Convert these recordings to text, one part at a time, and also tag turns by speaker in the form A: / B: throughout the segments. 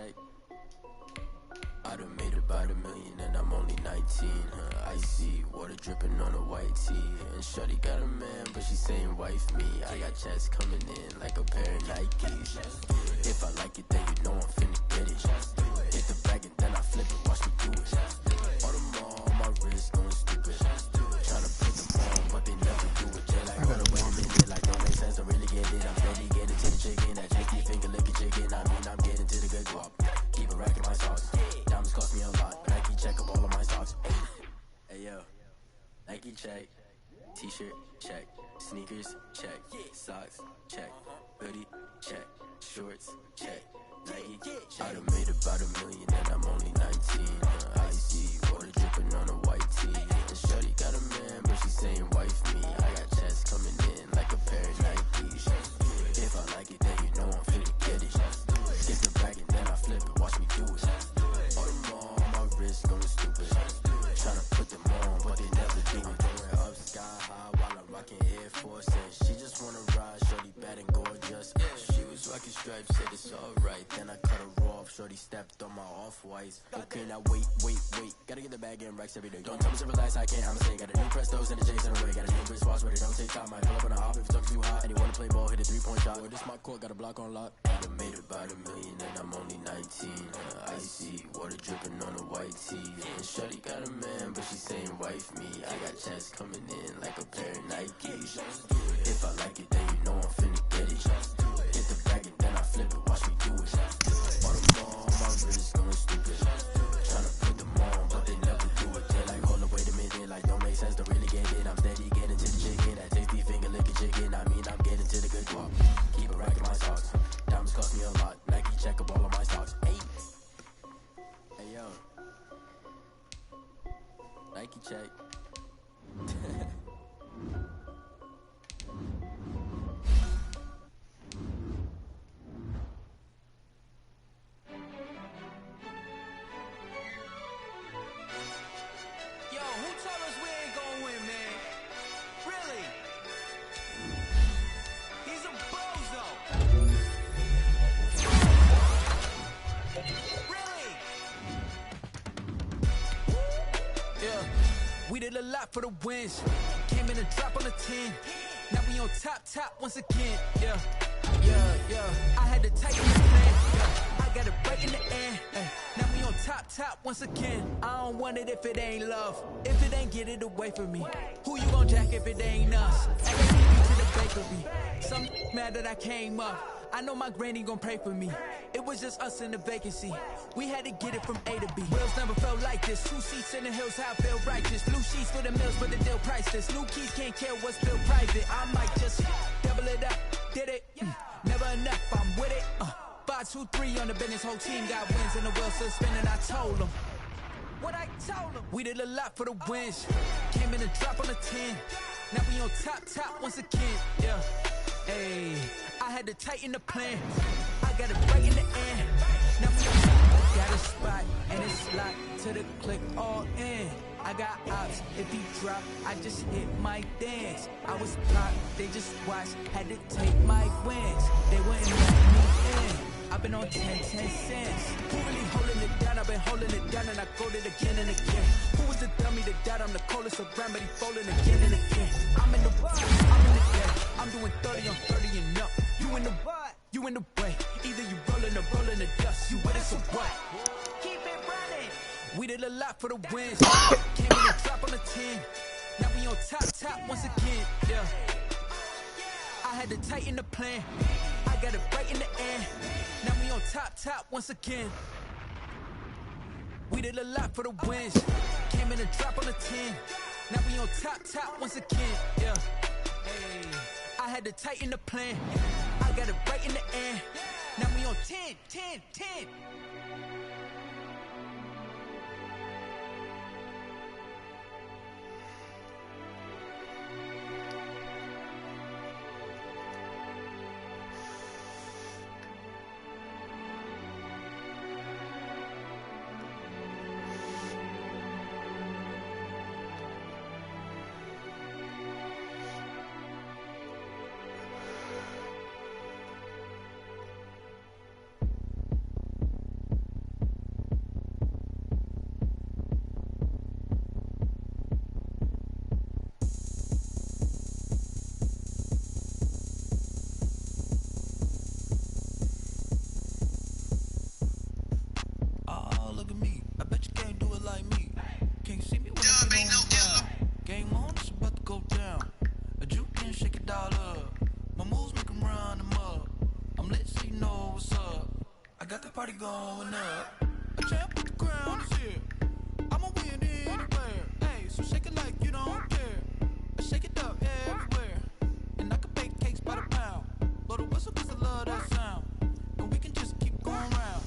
A: check. I done made about $1 million and I'm only 19. Icy water dripping on a white tee. And shorty got a man, but she saying wife me. I got checks coming in like a pair of Nikes. If I like it, then you know I'm finna get it. Hit the bag and then I flip it, watch me do it. All my wrist going stupid. Tryna put them on, but they never do it. They like, hold up, wait a minute, like don't make sense, don't really get it. I'm steady getting to the chicken, that tasty finger licking chicken. I mean, I'm getting to the good guap. Keep a rack in my socks. Diamonds cost me a lot. Nike check up all of my socks. Hey yo, Nike check. T-shirt check. Sneakers check. Socks check. Hoodie check. Shorts check. Nike check. I done made about $1 million and I'm only 19. Icy water dripping on a white tee. And shorty got a man, but she saying wife me. I got checks coming in like a pair of Nikes. If I like it, then you know I'm finna get it. Get the bag and then I flip it, watch me do it. All my wrist going stupid. Tryna put them on, but they never do it. Going up sky high while I'm rocking Air Force. And she just wanna ride, shorty bad and gorgeous. She was rocking stripes, said it's alright. Then I cut her off, shorty stepped on my off-whites. Okay, now wait. Gotta get the bag and racks every day. Don't tell me to relax, I can't, I'ma say. Got a new Prestos and a Jason away. Got a new wristwatch, but it don't take time. I pull up on a hop if it's talking too hot. And you wanna play ball, hit a 3-point shot. Well, this my court, got a block on lock. I done made about $1 million and I'm only 19. Icy water dripping on a white tee. And shorty got a man, but she saying wife me. I got checks coming in like a pair of Nikes. If I like it, then you know I'm finna get it. Hit the bag and then I flip it, watch me do it. All my wrist going stupid. Tryna put them on, but they never do it. They like, hold up, wait a minute, like don't make sense, don't really get it. I'm steady getting to the chicken, that tasty finger licking chicken. I mean, I'm getting to the good guap. Keep a rack in my socks. Diamonds cost me a lot. Nike check up all of my socks. Hey yo, Nike check.
B: Yo, who told us we ain't gonna win, man? Really? He's a bozo. Really? Yeah, we did a lot for the wins. Came in a drop on a 10. Now we on top once again. Yeah. I had to tighten the plan. Yeah. I got it right in the air. Now we on top once again. I don't want it if it ain't love. If it ain't, get it away from me. Who you gon' jack if it ain't us? LAPD to the bakery. Some mad that I came up. I know my granny gon' pray for me. It was just us in the vacancy. We had to get it from A to B. Wheels never felt like this. 2 seats in the hills, how I feel righteous. Blue sheets for the mills, but the deal priceless. New keys can't care what's still private. I might just double it up. Did it? Never enough, I'm with it. 5, 2, 3 on the business. Whole team got wins and the wheels still spinning. I told them what I told them. We did a lot for the wins. Came in a drop on a 10. Now we on top once again. Yeah. Hey, I had to tighten the plan. I got it right in the air. Now we got a spot and it's locked to the click all in. I got ops, if he drop, I just hit my dance. I was blocked, they just watched, had to take my wins. They wouldn't let me in. I've been on 10 cents. Who really holding it down? I've been holding it down and I go it again and again. Who was the dummy that died? I'm the coldest around, but he folding again and again. I'm in the what? I'm in the dead. I'm doing 30 on 30 and up. You in the what? You in the way. Either you rolling the dust. You with us or what? Keep it running. We did a lot for the wins. Came in a drop on a 10. Now we on top once again. Yeah. I had to tighten the plan. I got it right in the air. Now we on top once again. We did a lot for the wins. Came in a drop on a 10. Now we on top once again. Yeah. Hey, I had to tighten the plan. I got it right in the air. Now we on 10. look at me. I bet you can't do it like me. Can't see me when I get on the ground. Game on, it's about to go down. A juke can shake it all up. My moves make them run them up. I'm lit so you know what's up. I got the party going up. A champ with the crown is here. I'ma win anywhere. Hey, so shake it like you don't care. I shake it up everywhere. And I can bake cakes by the pound. Blow the whistle cause I love that sound. And we can just keep going round.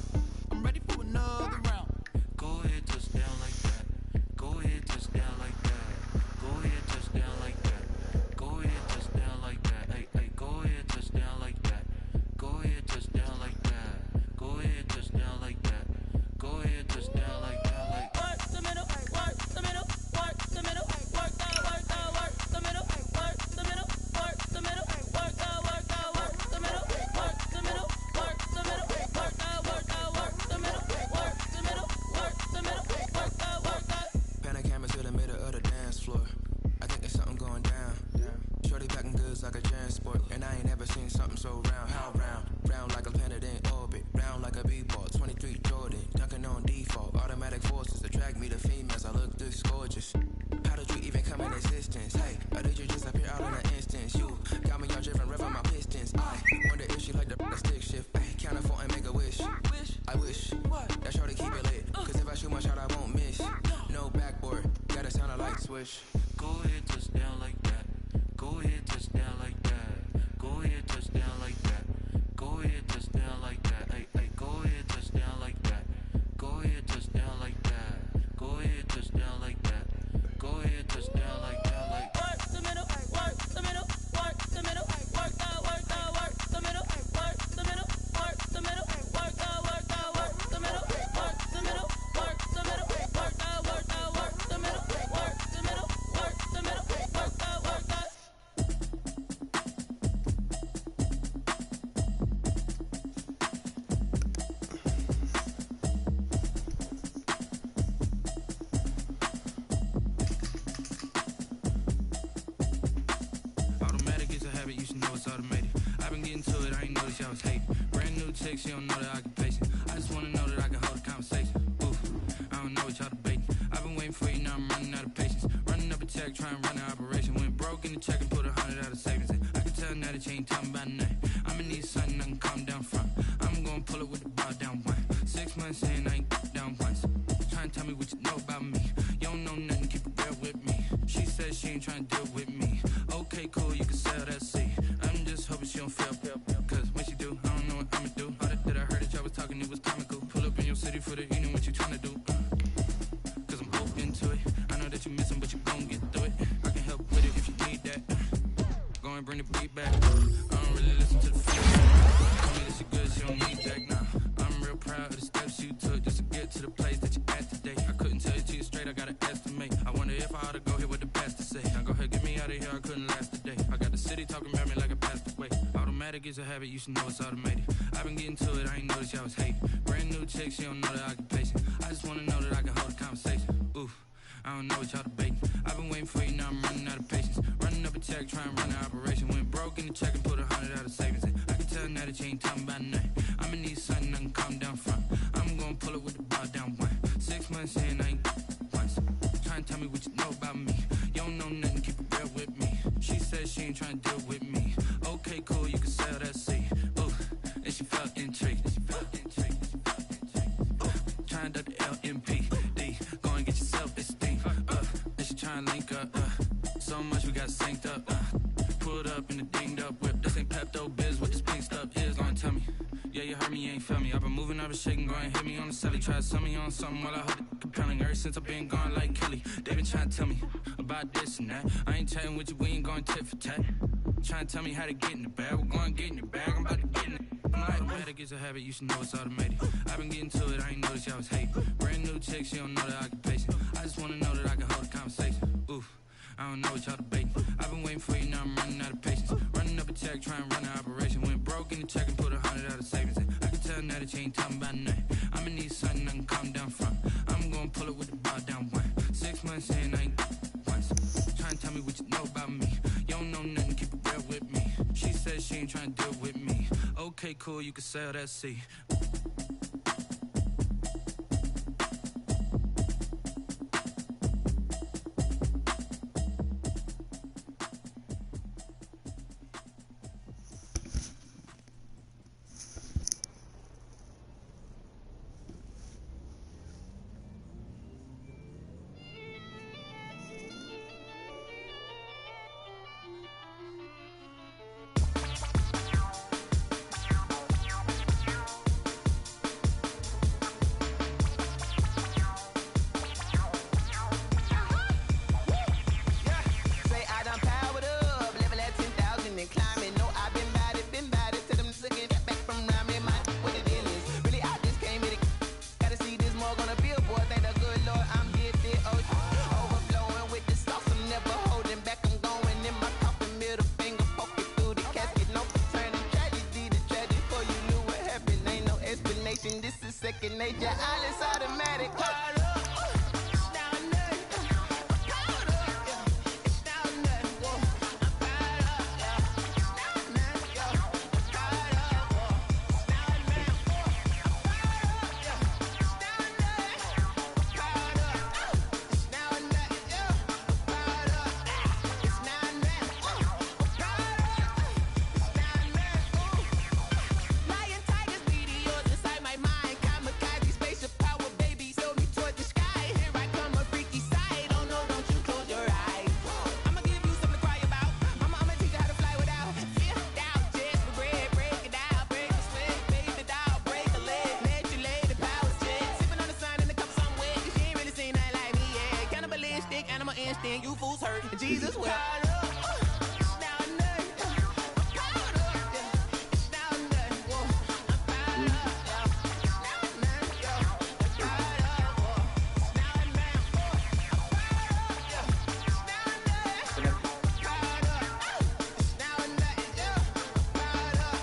B: I'm ready for another round. Go ahead, touch down like that. Go ahead, touch down like that. Go ahead, touch down like that. Go ahead, touch down like that. Hey, hey, go ahead, touch down like that. Go ahead, touch down like that. Go ahead, touch down like that. Go ahead, touch down like that. Like work the middle, work the middle, work the middle, work the middle, work the middle, work the middle, work the middle, work the middle, work the middle, work the middle, work the middle, work the middle, work the.
C: Pan a camera to the middle of the dance floor. I think there's something going down. Shorty packing goods like a transport, and I ain't never seen something so round. How round? Round like a planet in orbit, round like a b-ball. 23 Jordan, dunking on default. Automatic forces attract me to females. I look this gorgeous. How did you even come in existence? Hey, or did you just appear out in an instance? You got me all driven, revving my pistons. I wonder if she like the stick shift. Ay, count a four and make a wish. I wish that shorty keep it lit. Cause if I shoot my shot, I won't miss. No backboard, gotta sound a light switch.
B: Go ahead, touch down like that. Go ahead, touch down like that. Go ahead, touch down like that. Go ahead, touch down like that. Hey, hey, go ahead, touch down like that. Go ahead, touch down like that. Go ahead, touch down like that. Go ahead, touch down like that. Like work the middle, work the middle, work the middle, work the middle, work the middle, work the middle, work the middle, work the middle, work the middle, work the middle, work the middle, work the middle, work the middle, work the. Automatic is a habit, you should know it's automated. I've been getting to it, I ain't noticed y'all was hating. Brand new chick, she don't know that I can pace it. I just wanna know that I can hold a conversation. Oof, I don't know what y'all debating. I've been waiting for you, now I'm running out of patience. Running up a check, trying to run an operation. Went broke in the check and put 100 out of savings in. I can tell now that you ain't talking about nothing. I'ma need something I can calm down from. I'm gonna pull it with the bar down one. 6 months in, I ain't down once. Trying to tell me what you know about me. You don't know nothing, keep it real with me. She said she ain't trying to deal with me. Okay, cool, you can sell that seat. I'm just hoping she don't fail. Cause when she do, I don't know what I'ma do. All that I heard that y'all was talking, it was comical. Pull up in your city for the evening, what you trying to do? Cause I'm open to it. I know that you missing, but you gon' get through it. I can help with it if you need that. Go and bring the beat back. I don't really listen to the feedback. Tell me that she good, she don't need back now. I'm real proud of the steps you took just to get to the place that you at today. I couldn't tell you to you straight, I gotta estimate. I wonder if I ought to go here with the pastor say. Now go ahead, get me out of here, I couldn't last a day. I got the city talking about me like I passed away. Automatic is a habit, you should know it's automated. I've been getting to it, I ain't noticed y'all was hating. Brand new chick, she don't know the occupation. I just wanna know that I can hold a conversation. Oof, I don't know what y'all debating. I've been waiting for you, now I'm running out of patience. Running up a check, trying to run an operation. Went broke in the check and put 100 out of savings in. I can tell now that you ain't talking about nothing. I'ma need something I can calm down from. I'm gonna pull it with the bar down one. 6 months in, I ain't once. Trying to tell me what you know about me. You don't know nothing, keep it real with me. She said she ain't trying to deal with me. Okay, cool, you can sell that seat. Ooh, and she felt intrigued. Trying to duck the LMP. Go and get your self-esteem. And she trying to link up. So much we got synced up. Pulled up in the dinged up whip. This ain't Pepto-Biz, what this pink stuff is. Long tell me. Yeah, you heard me, you ain't feel me. I've been moving, I've been shaking, go and hit me on the celly. Try to sell me on something while I hold it compelling. Ever since I've been gone like Kelly, they been trying to tell me about this and that. I ain't chatting with you, we ain't going tit for tat. Trying to tell me how to get in the bag. We're going to get in the bag, I'm about to get in it. Automatic is a habit, you should know it's automated. I've been getting to it, I ain't noticed y'all was hating. Brand new chick, she don't know the occupation. I just wanna know that I can hold a conversation. Oof, I don't know what y'all debating. I've been waiting for you, now I'm running out of patience. Running up a check, trying to run an operation. Went broke in the check and put 100 out of savings in. I can tell now that you ain't talking about nothing. I'ma need something I can calm down from. I'm gonna pull it with the bar down one. 6 months in, I ain't once. Trying to tell me what you know about me. You don't know nothing, keep it real with me. She said she ain't trying to deal with me. Okay, cool, you can sell that seat.
C: Yeah, Alice automatic. Powered up. It's down there. Powered up. Yeah. It's down there. Whoa. I'm powered up. Yeah. It's down there. Yeah. Powered up. Whoa. It's down there. Whoa. I'm powered up. Yeah. It's down there. Powered up. It's down there. Yeah. Powered up. It's down there. Whoa. Powered up. It's down there. Whoa. Lion, tigers, meteors inside my mind. Kamikaze, spaceship power, baby, sail me toward the sky. Here I come, a freaky side. Oh no, don't you close your eyes. I'ma give you something to cry about. I'ma teach you how to fly without fear, doubt, just regret. Break it down, break the sweat, baby doll, break a leg, let you lay the power jet. Sipping on the sun in the cup, some wet. She ain't really seen nothing like me, yeah. Cannibalistic, animal instinct, you fools hurt. Jesus will. It's down there. Powered up, yeah. It's down there. Whoa. I'm powered up, yeah. It's down there, yeah. Powered up, whoa. It's down there, whoa. I'm powered up, yeah. It's down there. Powered up, it's down there, yeah. Powered up,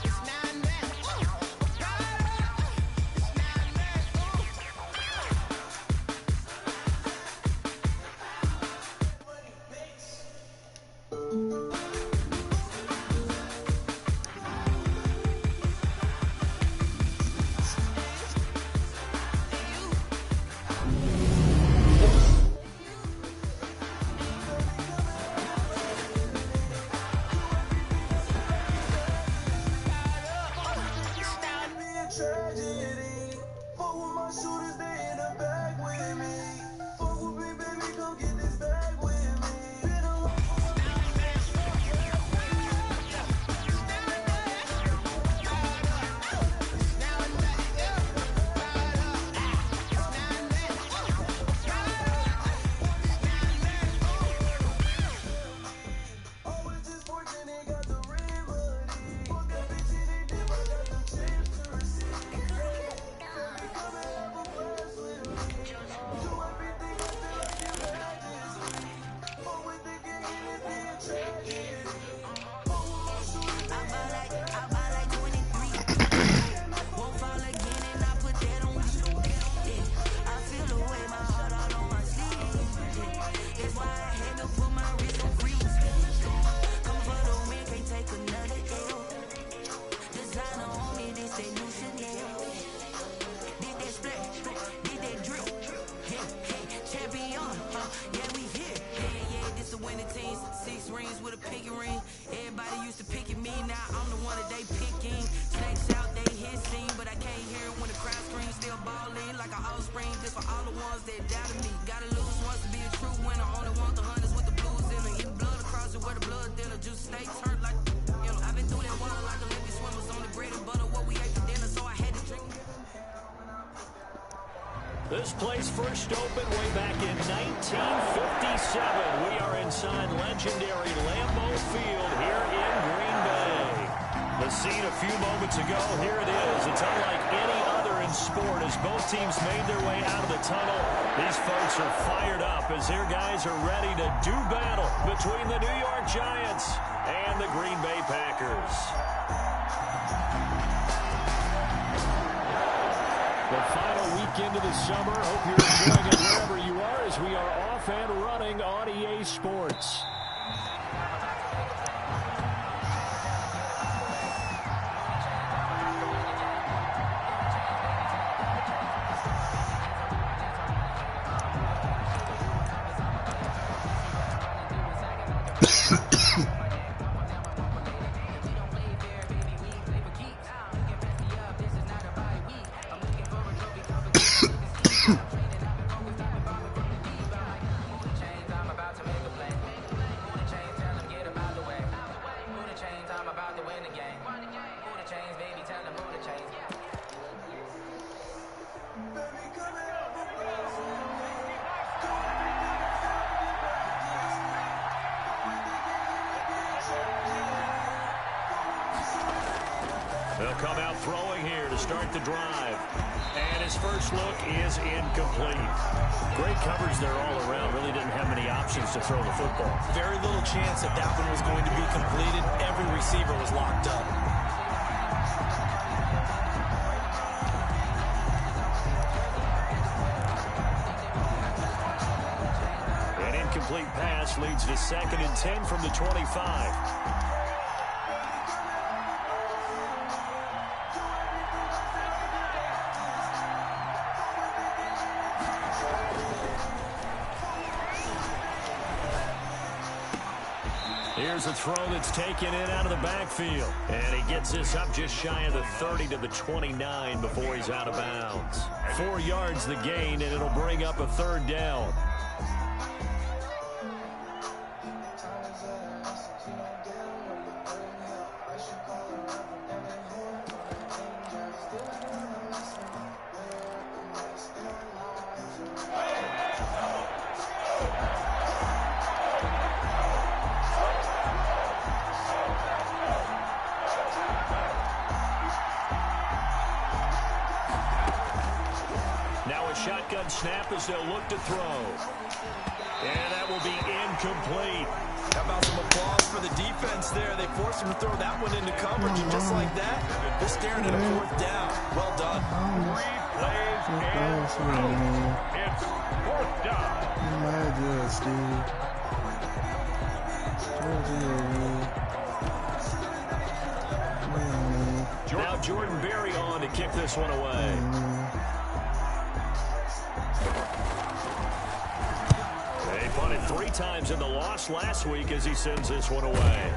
C: it's down there, whoa. Powered up, it's down there,
D: Tragedy. Fuck with my shooters, they in the bag with me. Fuck with me, baby, come get this bag with me. Been a long always just fortunate, got the remedy. Fuck that bitch, they dip, I got the chips to receive. Come and have a blast with me. Do everything I feel like your majesty. Fuck with the gang and it be a tragedy. Fuck with my shooters, they
C: I buy like 23. Won't fall again and I put that on you. Yeah. I feel the way my heart all on my sleeve. Yeah. That's why I had to put my wrist on freeze. Come for the win, can't take another L. Designer on me, this that new Chanel. Did that split, did that drip. Yeah, hey, champion, yeah, we here. Yeah, this the winning team. 6 rings with a pinky ring. Everybody used to pick at me, now I'm the one that they picking. Snakes out, they hit scene, but I can't hear it when the crowd screams. Still balling like an offspring. This for all the ones that doubted me. Gotta lose once to be a true winner. Only want the hunters with the blues in it. Getting blood across it where the blood thinner. Juice snakes hurt like you know. I've been through that water like Olympic swimmers on the bread and butter. What we ate for dinner, so I had to drink.
E: This place first opened way back in 1957. We are inside legendary Lambeau Field here in Green Bay. The scene a few moments ago, here it is. It's unlike any other in sport as both teams made their way out of the tunnel. These folks are fired up as their guys are ready to do battle between the New York Giants and the Green Bay Packers. The final week into the summer. Hope you're enjoying it wherever you are as we are off and running on EA Sports. They'll come out throwing here to start the drive. And his first look is incomplete. Great coverage there all around. Really didn't have many options to throw the football.
F: Very little chance that that one was going to be completed. Every receiver was locked up.
E: incomplete pass leads to 2nd and 10 from the 25. Here's a throw that's taken in out of the backfield. And he gets this up just shy of the 30 to the 29 before he's out of bounds. 4 yards the gain, and it'll bring up a 3rd down. Shotgun snap as they'll look to throw. And that will be incomplete.
F: How about some applause for the defense there? They forced him to throw that one into coverage, and just like that, they're staring at a 4th down. Well done.
E: 3 plays and it's 4th down. Now Jordan Berry on to kick this one away. They punted 3 times in the loss last week as he sends this one away.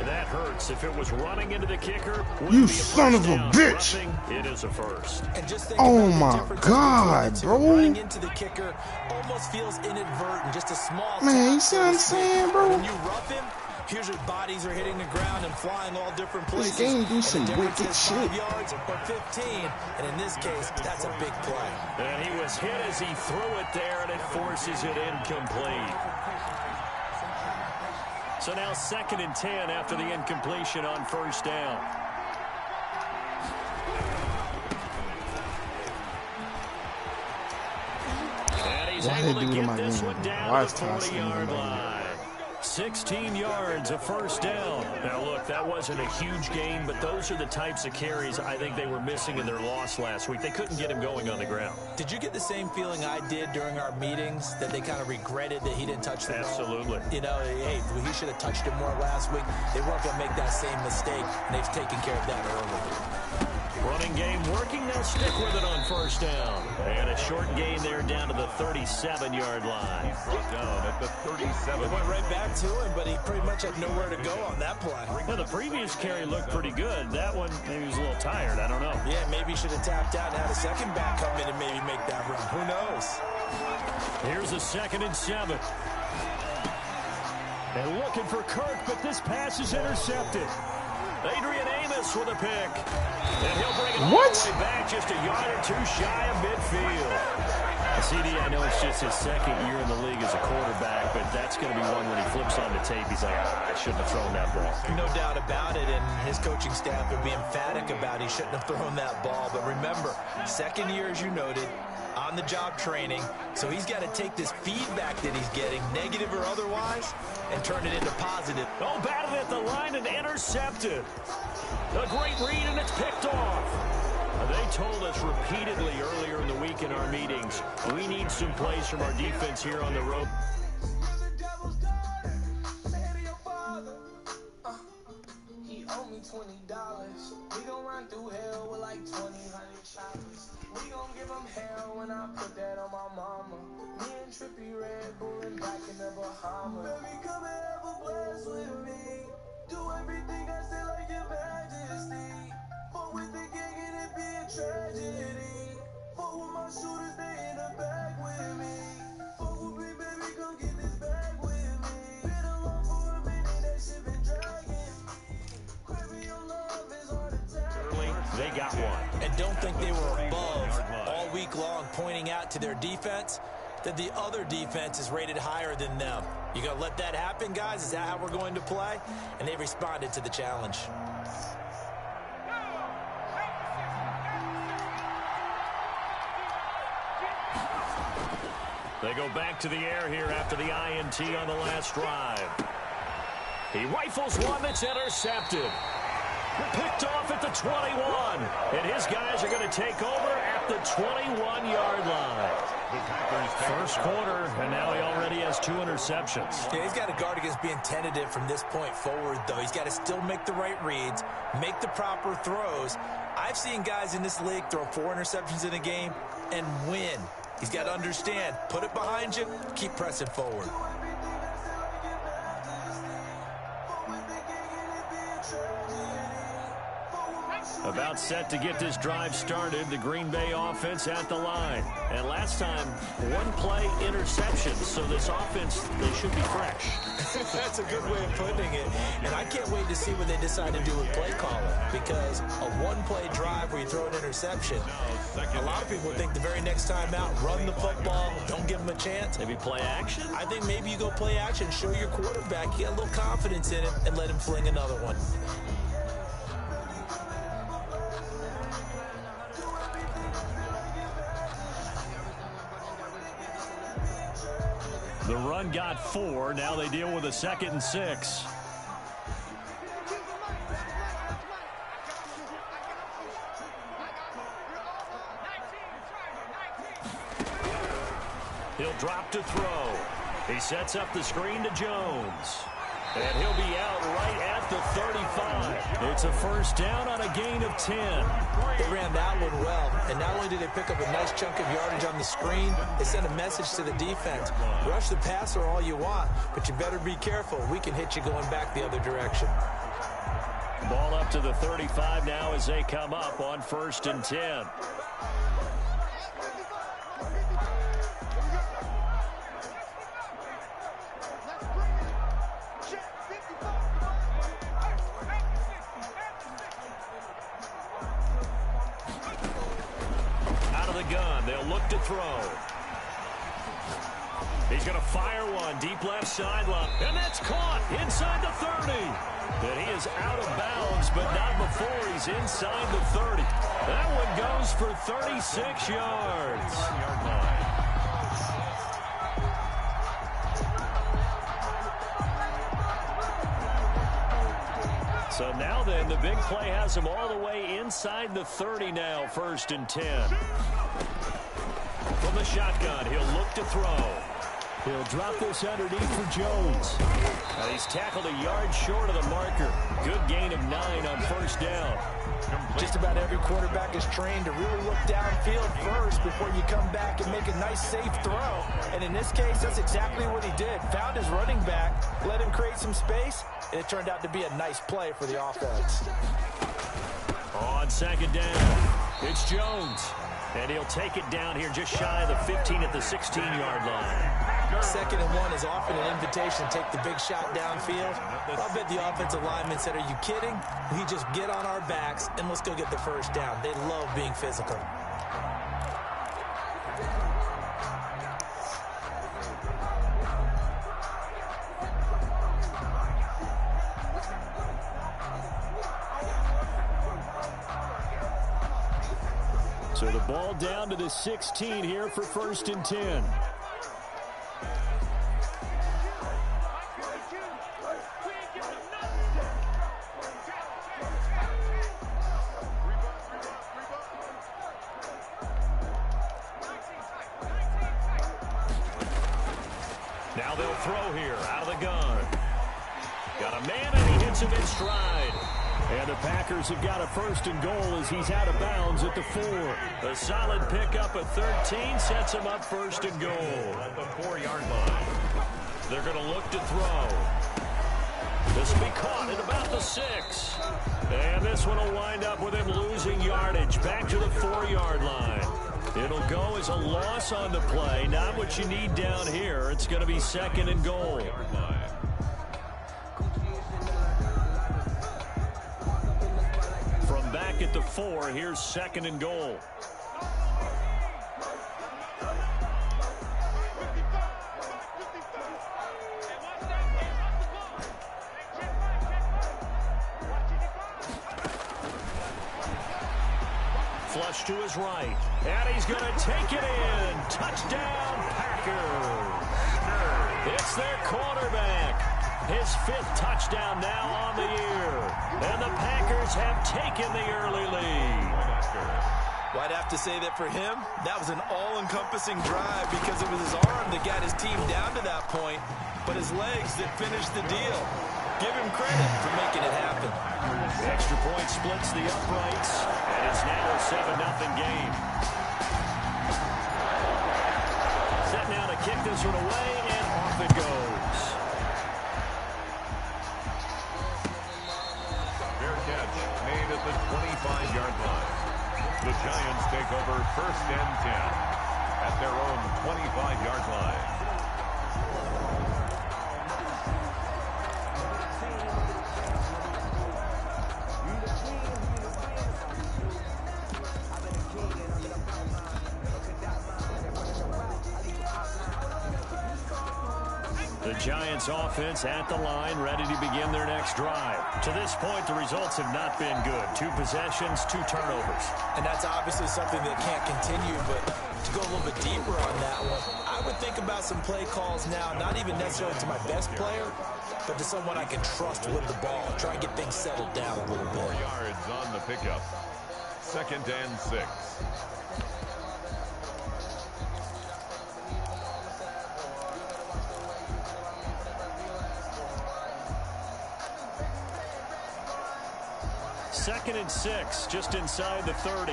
E: That hurts. If it was running into the kicker,
G: you son of a bitch!
E: Roughing, it is a first.
F: And just think
G: oh
F: about
G: my God, bro!
F: Running into the kicker almost feels inadvertent. Just a small.
G: Man, you see what I'm saying, bro?
F: When you rough him, here's your bodies are hitting the ground and flying all different places.
G: This game do some wicked shit.
F: 5 yards or 15, and in this case, that's a big play.
E: And he was hit as he threw it there, and it forces it incomplete. So now 2nd and 10 after the incompletion on 1st down. And he's able to get this one down to the 40-yard line. 16 yards, a 1st down. Now, look, that wasn't a huge gain, but those are the types of carries I think they were missing in their loss last week. They couldn't get him going on the ground.
F: Did you get the same feeling I did during our meetings, that they kind of regretted that he didn't touch the ball?
E: Absolutely.
F: You know, hey, he should have touched it more last week. They weren't going to make that same mistake, and they've taken care of that early.
E: Running game working. They'll stick with it on 1st down. And a short gain there down to the 37-yard line.
H: He's brought down at the 37.
F: We went right back to him, but he pretty much had nowhere to go on that play.
E: Well, the previous carry looked pretty good. That one, maybe he was a little tired. I don't know.
F: Yeah, maybe he should have tapped out and had a second back come in and maybe make that run. Who knows?
E: Here's a 2nd and 7. And looking for Kirk, but this pass is intercepted. Adrian Amos with a pick. And he'll bring it all the way back just a yard or 2 shy of midfield. CD, I know it's just his 2nd year in the league as a quarterback, but that's going to be one when he flips on the tape. He's like, I shouldn't have thrown that ball.
F: No doubt about it, and his coaching staff would be emphatic about he shouldn't have thrown that ball. But remember, 2nd year, as you noted, on-the-job training, so he's got to take this feedback that he's getting, negative or otherwise, and turn it into positive.
E: Oh, batted at the line and intercepted. A great read, and it's picked off. They told us repeatedly earlier in the week in our meetings, we need some plays from our defense here on the road.
D: He owe me $20. We gon' run through hell with like 20 choppers. We gon' give him hell when I put that on my mama. Me and Trippy Red Bullin' back in the Bahamas. Baby, come and have a blast with me. Do everything I say like your majesty. But with the gang and it be a tragedy. Fuck with my shooters, they in the back with me. Fuck with me, baby, come get this bag with me. Been alone for a minute, that shit been dragging me. Craving your love is hard to tell.
E: Early, they got one.
F: And don't think they were above all week long, pointing out to their defense that the other defense is rated higher than them. You gonna let that happen, guys? Is that how we're going to play? And they responded to the challenge.
E: They go back to the air here after the INT on the last drive. He rifles one that's intercepted. Picked off at the 21. And his guys are going to take over at the 21-yard line. First quarter, and now he already has 2 interceptions.
F: Yeah, he's got to guard against being tentative from this point forward, though. He's got to still make the right reads, make the proper throws. I've seen guys in this league throw 4 interceptions in a game and win. He's got to understand, put it behind you, keep pressing forward.
E: About set to get this drive started, the Green Bay offense at the line. And last time, 1-play interception, so this offense, they should be fresh.
F: That's a good way of putting it. And I can't wait to see what they decide to do with play calling, because a 1-play drive where you throw an interception, a lot of people think the very next time out, run the football, don't give them a chance.
E: Maybe play action?
F: I think maybe you go play action, show your quarterback, get a little confidence in him, and let him fling another one.
E: The run got 4. Now they deal with a 2nd and 6. He'll drop to throw. He sets up the screen to Jones. And he'll be out right at the 35. It's a first down on a gain of 10.
F: They ran that one well, and not only did they pick up a nice chunk of yardage on the screen, they sent a message to the defense. Rush the passer all you want, but you better be careful. We can hit you going back the other direction.
E: Ball up to the 35 now as they come up on 1st and 10. To throw. He's going to fire one deep left sideline, and that's caught inside the 30. And he is out of bounds, but not before he's inside the 30. That one goes for 36 yards. So now then, the big play has him all the way inside the 30 now, 1st and 10. From the shotgun, he'll look to throw. He'll drop this underneath for Jones. And he's tackled a yard short of the marker. Good gain of 9 on 1st down.
F: Just about every quarterback is trained to really look downfield first before you come back and make a nice, safe throw. And in this case, that's exactly what he did. Found his running back, let him create some space, and it turned out to be a nice play for the offense.
E: On 2nd down, it's Jones. And he'll take it down here just shy of the 15 at the 16-yard line.
F: 2nd and 1 is often an invitation to take the big shot downfield. I bet the offensive lineman said, are you kidding? We just get on our backs and let's go get the first down. They love being physical.
E: So the ball down to the 16 here for 1st and 10. Now they'll throw here out of the gun. Got a man and he hits him in stride. And the Packers have got a 1st and goal as he's out of bounds at the 4. A solid pickup at 13 sets him up 1st and goal. At the 4-yard line. They're going to look to throw. This will be caught at about the 6. And this one will wind up with him losing yardage back to the 4-yard line. It'll go as a loss on the play. Not what you need down here. It's going to be 2nd and goal. From back at the 4, here's 2nd and goal. Flush to his right. And he's going to take it in. Touchdown, Packers. It's their quarterback. His 5th touchdown now on the year. And the Packers have taken the early lead.
F: Well, I'd have to say that for him, that was an all-encompassing drive because it was his arm that got his team down to that point, but his legs that finished the deal. Give him credit for making it happen.
E: The extra point splits the uprights, and it's now a 7-0 game. Set now to kick this one away, and off it goes.
H: Fair catch made at the 25-yard line. The Giants take over 1st and 10 at their own 25-yard line.
E: The Giants offense at the line, ready to begin their next drive. To this point, the results have not been good. 2 possessions, 2 turnovers.
F: And that's obviously something that can't continue, but to go a little bit deeper on that one, I would think about some play calls now, not even necessarily to my best player, but to someone I can trust with the ball. Try and get things settled down a little bit.
H: 4 yards on the pickup. 2nd and 6.
E: Second and 6, just inside the 30.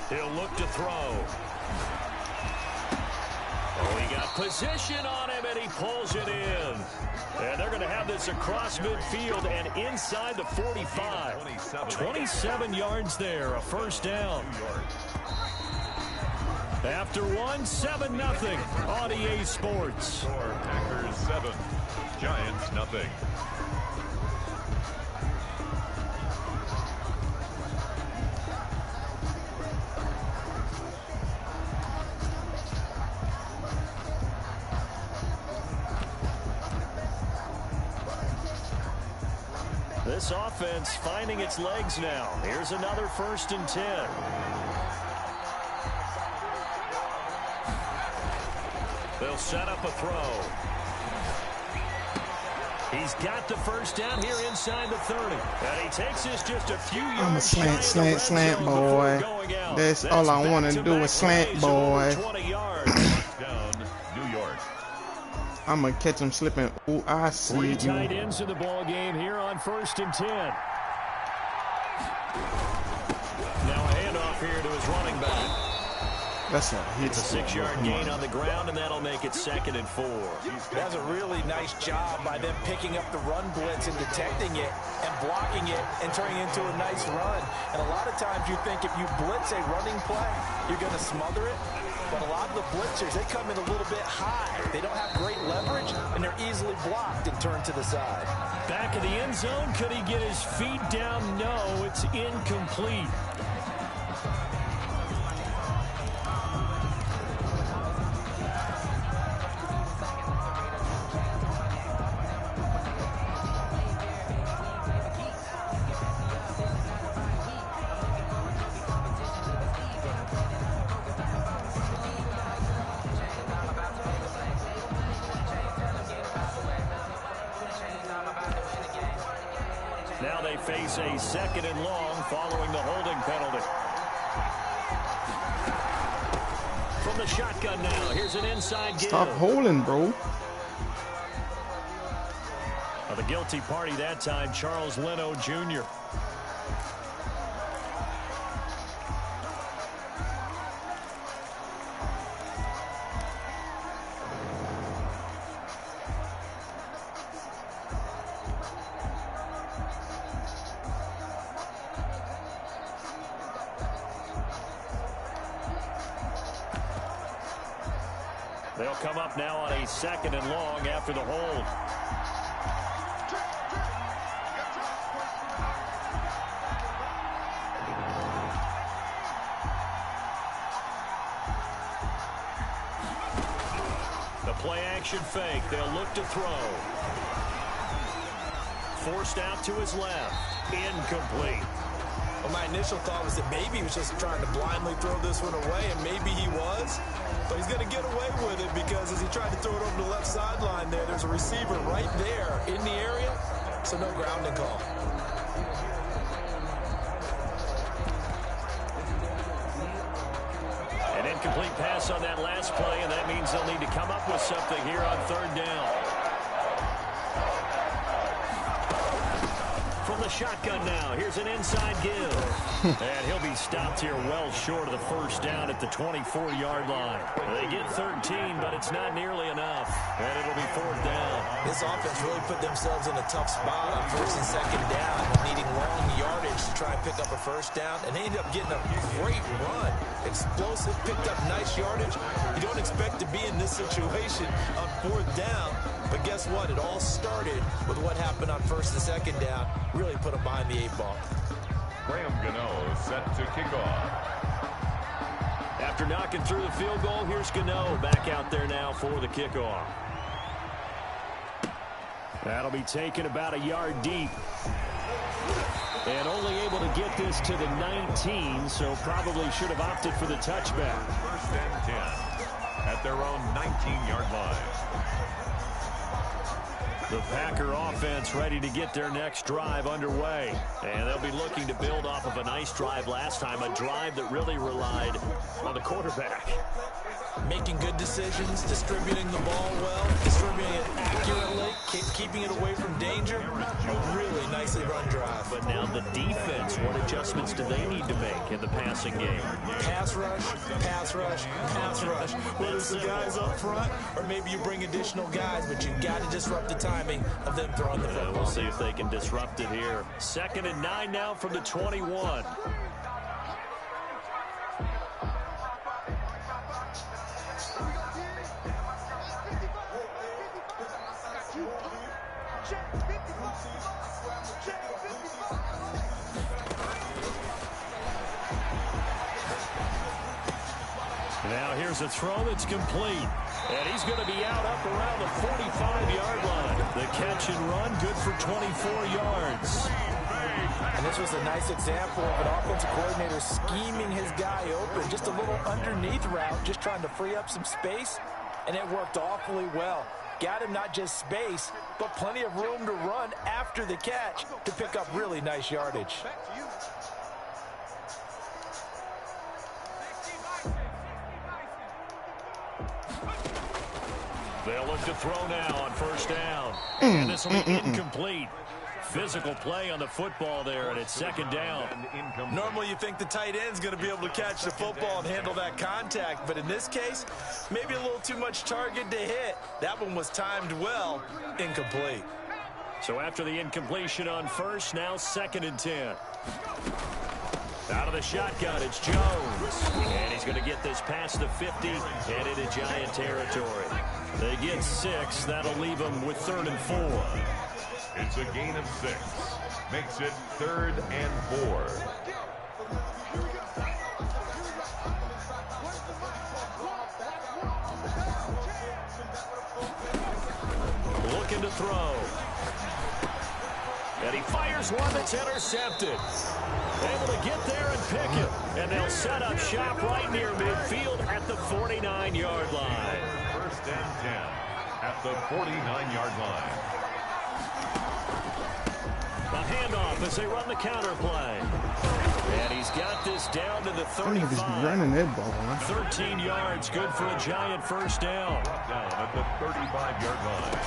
E: He'll look to throw. Oh, he got position on him, and he pulls it in. And they're going to have this across midfield and inside the 45. 27 yards there, a 1st down. After 1, 7-0 on EA Sports.
H: Packers 7, Giants nothing.
E: This offense finding its legs now. Here's another 1st and 10. They'll set up a throw. He's got the 1st down here inside the 30. And he takes this just a few yards.
G: I'm a slant, boy. That's all I want to do is slant, boy.
H: Down, New York.
G: I'm going to catch him slipping. Ooh, I see
E: 3
G: you.
E: tight ends in the ball game here on 1st and 10. Now a handoff here to his running back.
G: That's a hit.
E: It's a 6-yard gain on the ground, and that'll make it 2nd and 4.
F: That's a really nice job by them picking up the run blitz and detecting it and blocking it and turning it into a nice run. And a lot of times you think if you blitz a running play, you're going to smother it. But a lot of the blitzers, they come in a little bit high. They don't have great leverage, and they're easily blocked and turned to the side.
E: Back in the end zone, could he get his feet down? No, it's incomplete. Now they face a 2nd and long following the holding penalty. From the shotgun now, here's an inside give.
G: Stop holding, bro.
E: The guilty party that time, Charles Leno Jr. They'll come up now on a 2nd and long after the hold. The play action fake. They'll look to throw. Forced out to his left. Incomplete.
F: Well, my initial thought was that maybe he was just trying to blindly throw this one away, and maybe he was. But he's going to get away with it because as he tried to throw it over the left sideline there's a receiver right there in the area, so no grounding call.
E: An incomplete pass on that last play, and that means they'll need to come up with something here on third down. From the shotgun now, here's an inside give. And he'll be stopped here well short of the first down at the 24-yard line. They get 13, but it's not nearly enough. And it'll be fourth down.
F: This offense really put themselves in a tough spot on first and second down, needing long yardage to try and pick up a first down. And they ended up getting a great run. Explosive, picked up nice yardage. You don't expect to be in this situation on fourth down. But guess what? It all started with what happened on first and second down. Really put them behind the 8-ball.
H: Graham Gano set to kick off.
E: After knocking through the field goal, here's Gano back out there now for the kickoff. That'll be taken about a yard deep. And only able to get this to the 19, so probably should have opted for the touchback.
H: First and 10 at their own 19-yard line.
E: The Packer offense ready to get their next drive underway. And they'll be looking to build off of a nice drive last time, a drive that really relied on the quarterback.
F: Making good decisions, distributing the ball well, distributing it accurately, keeping it away from danger. A really nicely run drive.
E: But now the defense, what adjustments do they need to make in the passing game?
F: Pass rush, pass rush, pass rush. Whether it's the guys up front or maybe you bring additional guys, but you've got to disrupt the timing of them throwing the football.
E: We'll see if they can disrupt it here. 2nd and 9 now from the 21. Now here's a throw that's complete. And he's going to be out up around the 45-yard line. The catch and run, good for 24 yards.
F: And this was a nice example of an offensive coordinator scheming his guy open. Just a little underneath route, just trying to free up some space. And it worked awfully well. Got him not just space, but plenty of room to run after the catch to pick up really nice yardage.
E: They'll look to throw now on first down. And this will be incomplete. Physical play on the football there, and it's 2nd down.
F: Normally you think the tight end's going to be able to catch the football and handle that contact, but in this case, maybe a little too much target to hit. That one was timed well, incomplete.
E: So after the incompletion on first, now 2nd and 10. Out of the shotgun, it's Jones. And he's going to get this past the 50 and into Giant territory. They get 6. That'll leave them with 3rd and 4.
H: It's a gain of 6. Makes it 3rd and 4.
E: Looking to throw. And he fires one that's intercepted. Able to get there and pick it. And they'll set up shop right near midfield at the 49-yard line.
H: 1st and 10 at the 49-yard line.
E: A handoff as they run the counter play. And he's got this down to the 35.
G: Running that ball, man.
E: 13 yards, good for a Giant first down.
H: Down at the 35-yard line.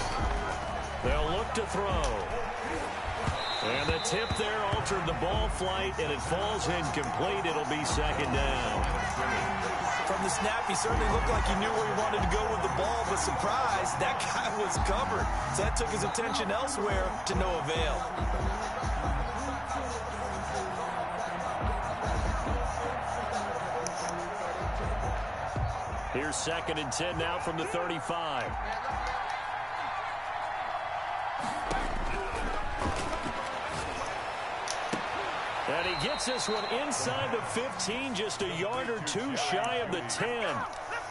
E: They'll look to throw. And the tip there altered the ball flight, and it falls incomplete. It'll be 2nd down.
F: From the snap, he certainly looked like he knew where he wanted to go with the ball, but surprise, that guy was covered. So that took his attention elsewhere to no avail.
E: Here's 2nd and 10 now from the 35. And he gets this one inside the 15, just a yard or two shy of the 10.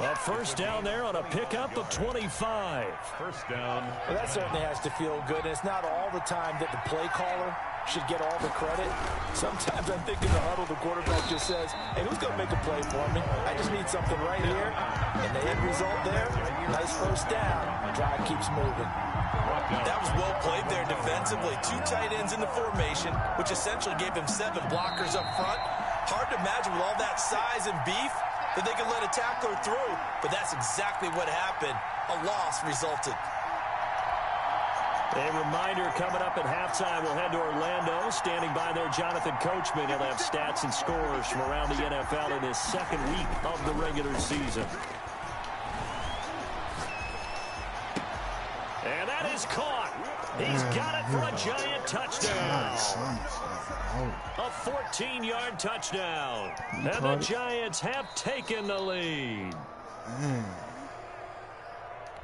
E: A first down there on a pickup of 25.
H: First down.
F: Well, that certainly has to feel good. And it's not all the time that the play caller should get all the credit. Sometimes I think in the huddle, the quarterback just says, hey, who's going to make a play for me? I just need something right here. And the end result there, nice first down. Drive keeps moving.
I: That was well played there defensively. 2 tight ends in the formation, which essentially gave him 7 blockers up front. Hard to imagine with all that size and beef that they could let a tackler through, but that's exactly what happened. A loss resulted.
E: A reminder coming up at halftime, we'll head to Orlando. Standing by there, Jonathan Coachman. He'll have stats and scores from around the NFL in his second week of the regular season. And that is caught. He's got it for a giant touchdown. A 14-yard touchdown. And the Giants have taken the lead.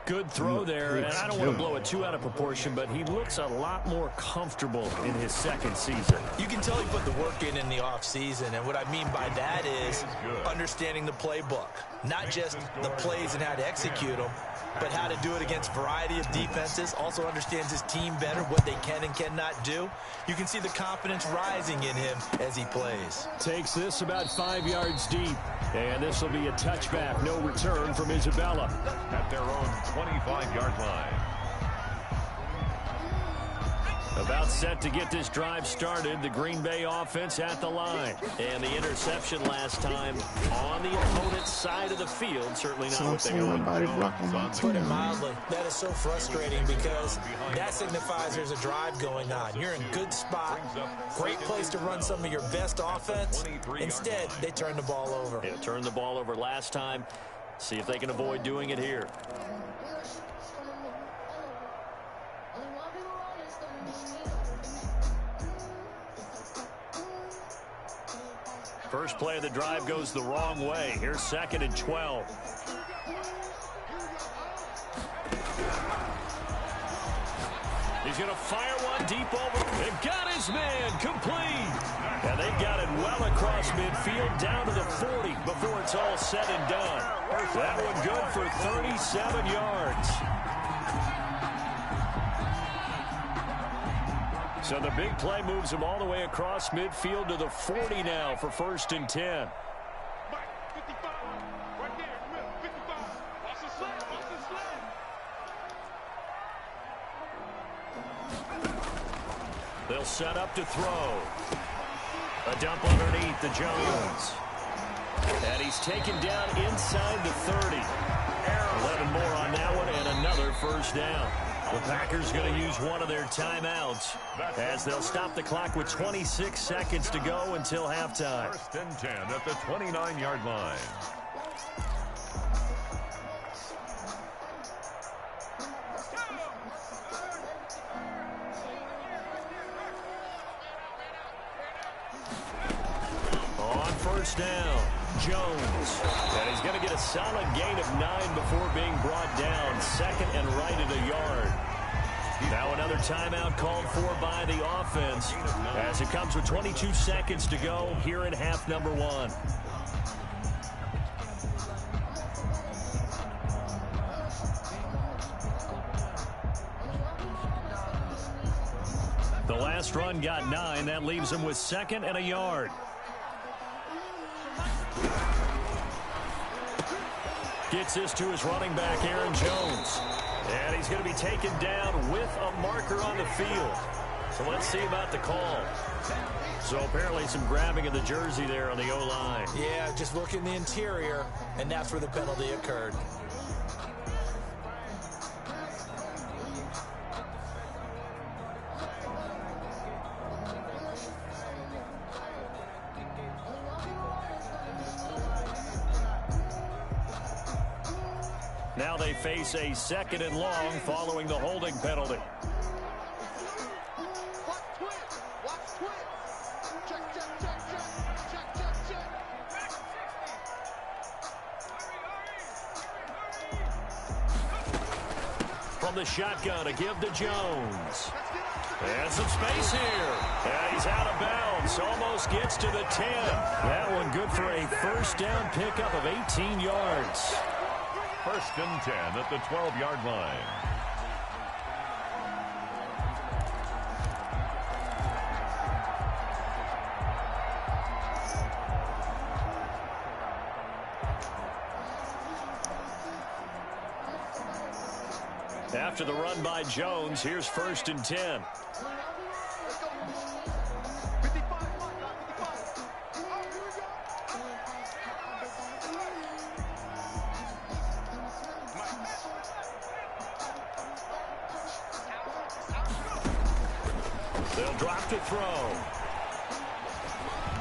E: Good throw there, and I don't want to blow it too out of proportion, but he looks a lot more comfortable in his second season.
F: You can tell he put the work in the offseason, and what I mean by that is understanding the playbook. Not just the plays and how to execute them, but how to do it against a variety of defenses. Also understands his team better, what they can and cannot do. You can see the confidence rising in him as he plays.
E: Takes this about 5 yards deep, and this will be a touchback. No return from Isabella.
H: At their own 25-yard line.
E: About set to get this drive started, the Green Bay offense at the line. And the interception last time on the opponent's side of the field. Certainly not what they want.
F: Put it mildly, that is so frustrating because that signifies there's a drive going on. You're in a good spot, great place to run some of your best offense. Instead, they turn the ball over.
E: They turned the ball over last time. See if they can avoid doing it here. First play of the drive goes the wrong way. Here's 2nd and 12. He's going to fire one deep over. They've got his man complete. And they got it well across midfield down to the 40 before it's all said and done. That one good for 37 yards. So the big play moves him all the way across midfield to the 40 now for 1st and 10. They'll set up to throw. A dump underneath to Jones. And he's taken down inside the 30. 11 more on that one and another first down. The Packers going to use one of their timeouts as they'll stop the clock with 26 seconds to go until halftime.
H: 1st and 10 at the 29-yard line.
E: On first down, Jones. And he's going to get a solid gain of 9 before being brought down. 2nd and right at a yard. Now another timeout called for by the offense as it comes with 22 seconds to go here in half number 1. The last run got 9. That leaves him with 2nd and a yard. Gets this to his running back, Aaron Jones. And he's going to be taken down with a marker on the field. So let's see about the call. So apparently some grabbing of the jersey there on the O-line.
F: Yeah, just look in the interior, and that's where the penalty occurred.
E: Now they face a 2nd and long following the holding penalty. From the shotgun, a give to Jones. And some space here. And he's out of bounds. Almost gets to the 10. That one good for a first down pickup of 18 yards.
H: First and 10 at the 12-yard line.
E: After the run by Jones, here's first and 10. They'll drop to throw.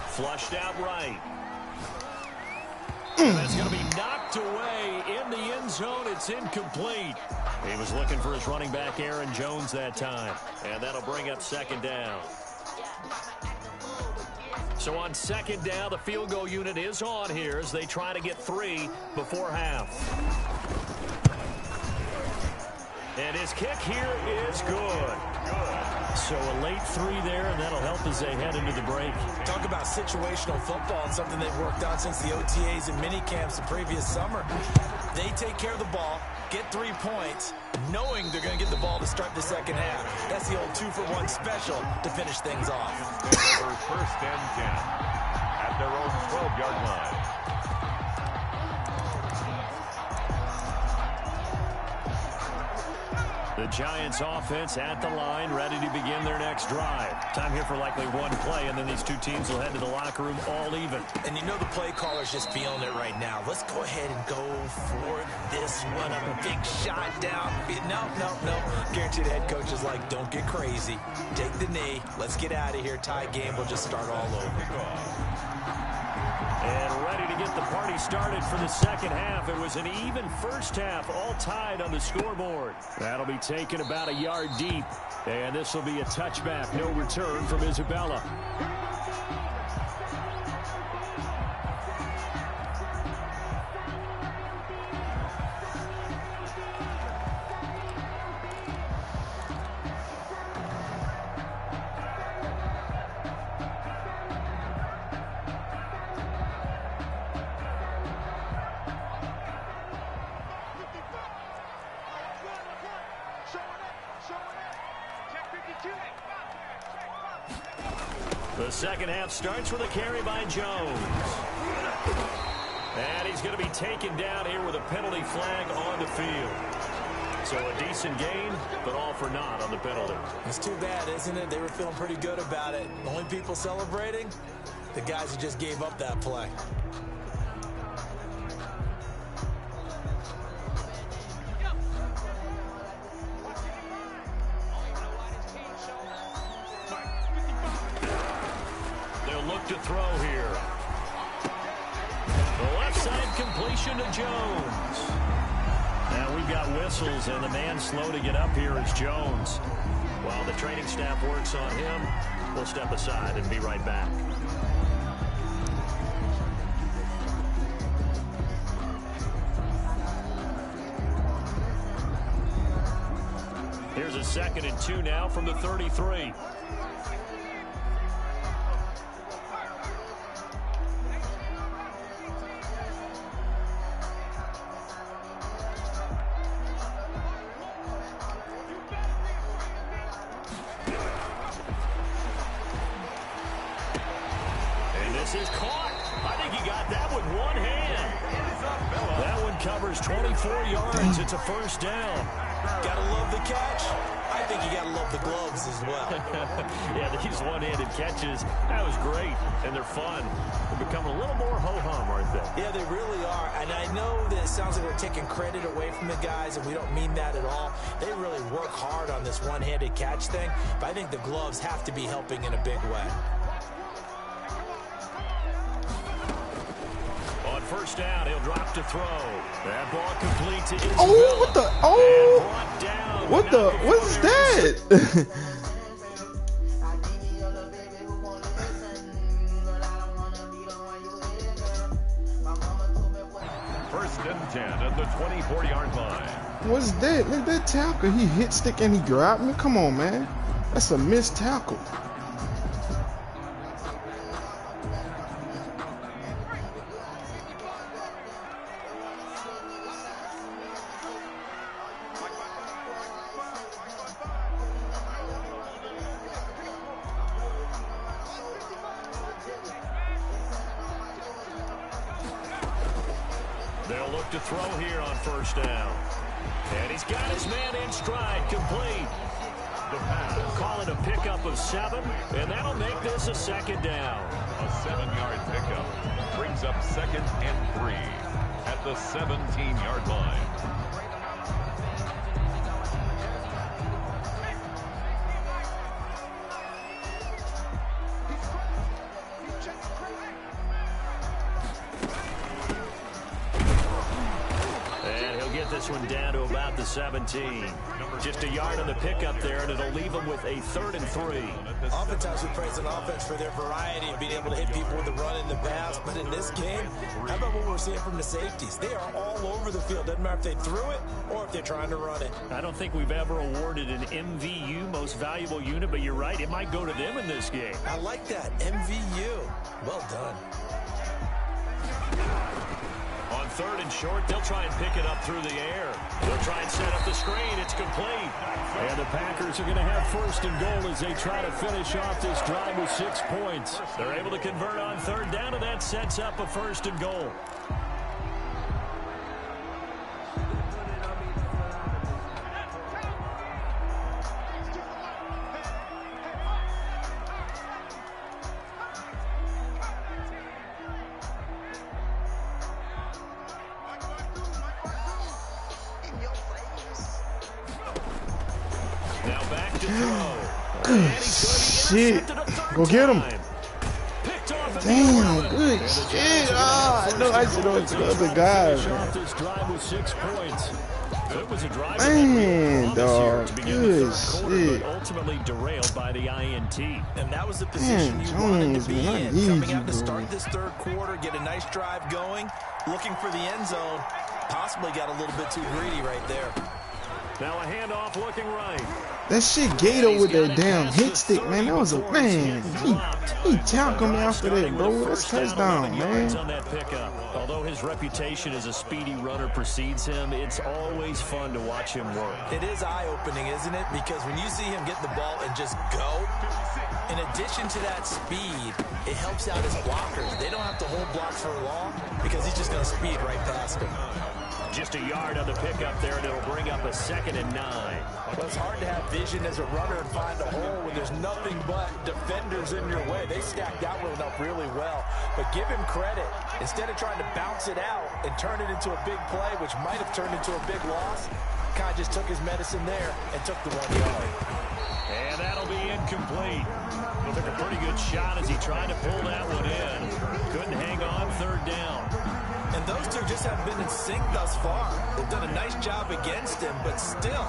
E: Flushed out right. And that's going to be knocked away in the end zone. It's incomplete. He was looking for his running back, Aaron Jones, that time. And that'll bring up second down. So on second down, the field goal unit is on here as they try to get 3 before half. And his kick here is good. So a late 3 there, and that'll help as they head into the break.
I: Talk about situational football, and something they've worked on since the OTAs and mini camps the previous summer. They take care of the ball, get 3 points, knowing they're going to get the ball to start the second half. That's the old 2-for-1 special to finish things off.
H: Over first and 10 at their own 12-yard line.
E: The Giants offense at the line, ready to begin their next drive. Time here for likely one play, and then these two teams will head to the locker room all even.
I: And you know the play caller's just feeling it right now. Let's go ahead and go for this one. A big shot down. No. Guarantee the head coach is like, don't get crazy. Take the knee. Let's get out of here. Tie game. We'll just start all over.
E: And ready to get the party started for the second half. It was an even first half, all tied on the scoreboard. That'll be taken about a yard deep. And this will be a touchback, no return from Isabella. The second half starts with a carry by Jones. And he's going to be taken down here with a penalty flag on the field. So a decent gain, but all for naught on the penalty.
I: It's too bad, isn't it? They were feeling pretty good about it. The only people celebrating, the guys who just gave up that play.
E: To throw here. The left side completion to Jones. Now we've got whistles, and the man slow to get up here is Jones. While the training staff works on him, we'll step aside and be right back. Here's a 2nd and 2 now from the 33. Is caught. I think he got that with one hand. That one covers 24 yards. It's a first down.
I: Gotta love the catch. I think you gotta love the gloves as well.
E: Yeah, these one-handed catches, that was great, and they're fun. They're becoming a little more ho-hum, aren't they?
I: Yeah, they really are. And I know that it sounds like we're taking credit away from the guys, and we don't mean that at all. They really work hard on this one-handed catch thing, but I think the gloves have to be helping in a big way.
E: First down, he'll drop to throw. That ball complete to Isabella.
G: Oh, what the? Oh, what is that?
H: First and 10 at the 24-yard line.
G: What's that? Look at that tackle. He hit stick and he grabbed me. Come on, man. That's a missed tackle.
E: look to throw here on first down. And he's got his man in stride, complete. Call it a pickup of 7, and that'll make this a second down.
H: A 7-yard pickup brings up 2nd and 3 at the 17-yard line.
E: This one down to about the 17. Just a yard on the pickup there, and it'll leave them with a 3rd and 3.
I: Oftentimes we praise an offense for their variety and being able to hit people with the run in the pass. But in this game, how about what we're seeing from the safeties? They are all over the field. Doesn't matter if they threw it or if they're trying to run it.
E: I don't think we've ever awarded an MVU, most valuable unit, but you're right. It might go to them in this game.
I: I like that. MVU. Well done.
E: On 3rd and short, they'll try and pick it up through the air. They'll try and set up the screen. It's complete. And the Packers are going to have 1st and goal as they try to finish off this drive with 6 points. They're able to convert on 3rd down, and that sets up a 1st and goal.
G: Shit. Go get him. Damn, good shit. Ah, I know I should have to the other guy. Man, dog. Good shit.
E: Ultimately derailed by the INT.
I: And that was the position you wanted to be in. Coming out to start this 3rd quarter, get a nice drive going, looking for the end zone. Possibly got a little bit too greedy right there.
E: Now a handoff looking right.
G: That shit Gator with that damn hit stick, man. That was a man. He tackled me after that, bro. That's touchdown, man.
E: On that pickup. Although his reputation as a speedy runner precedes him, it's always fun to watch him work.
I: It is eye-opening, isn't it? Because when you see him get the ball and just go, in addition to that speed, it helps out his blockers. They don't have to hold blocks for long because he's just going to speed right past them.
E: Just a yard on the pickup there, and it'll bring up a 2nd and 9.
I: Well, it's hard to have vision as a runner and find a hole when there's nothing but defenders in your way. They stacked that one up really well. But give him credit. Instead of trying to bounce it out and turn it into a big play, which might have turned into a big loss, Kai just took his medicine there and took the 1 yard.
E: And that'll be incomplete. He took a pretty good shot as he tried to pull that one in. Couldn't hang on 3rd down.
I: And those two just have been in sync thus far. They've done a nice job against him, but still,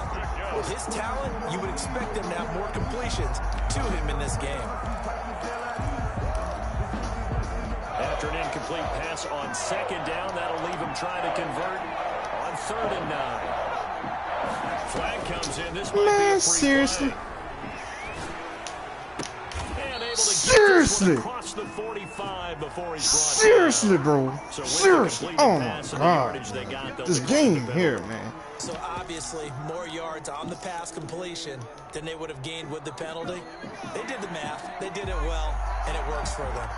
I: with his talent, you would expect them to have more completions to him in this game.
E: After an incomplete pass on 2nd down, that'll leave him trying to convert on 3rd and 9. Flag comes in. This might be a free
G: seriously.
E: play.
G: Seriously.
E: The 45 before he's
G: seriously, bro. Seriously. Oh my God. This game here, man.
I: So obviously, more yards on the pass completion than they would have gained with the penalty. They did the math. They did it well, and it works for them.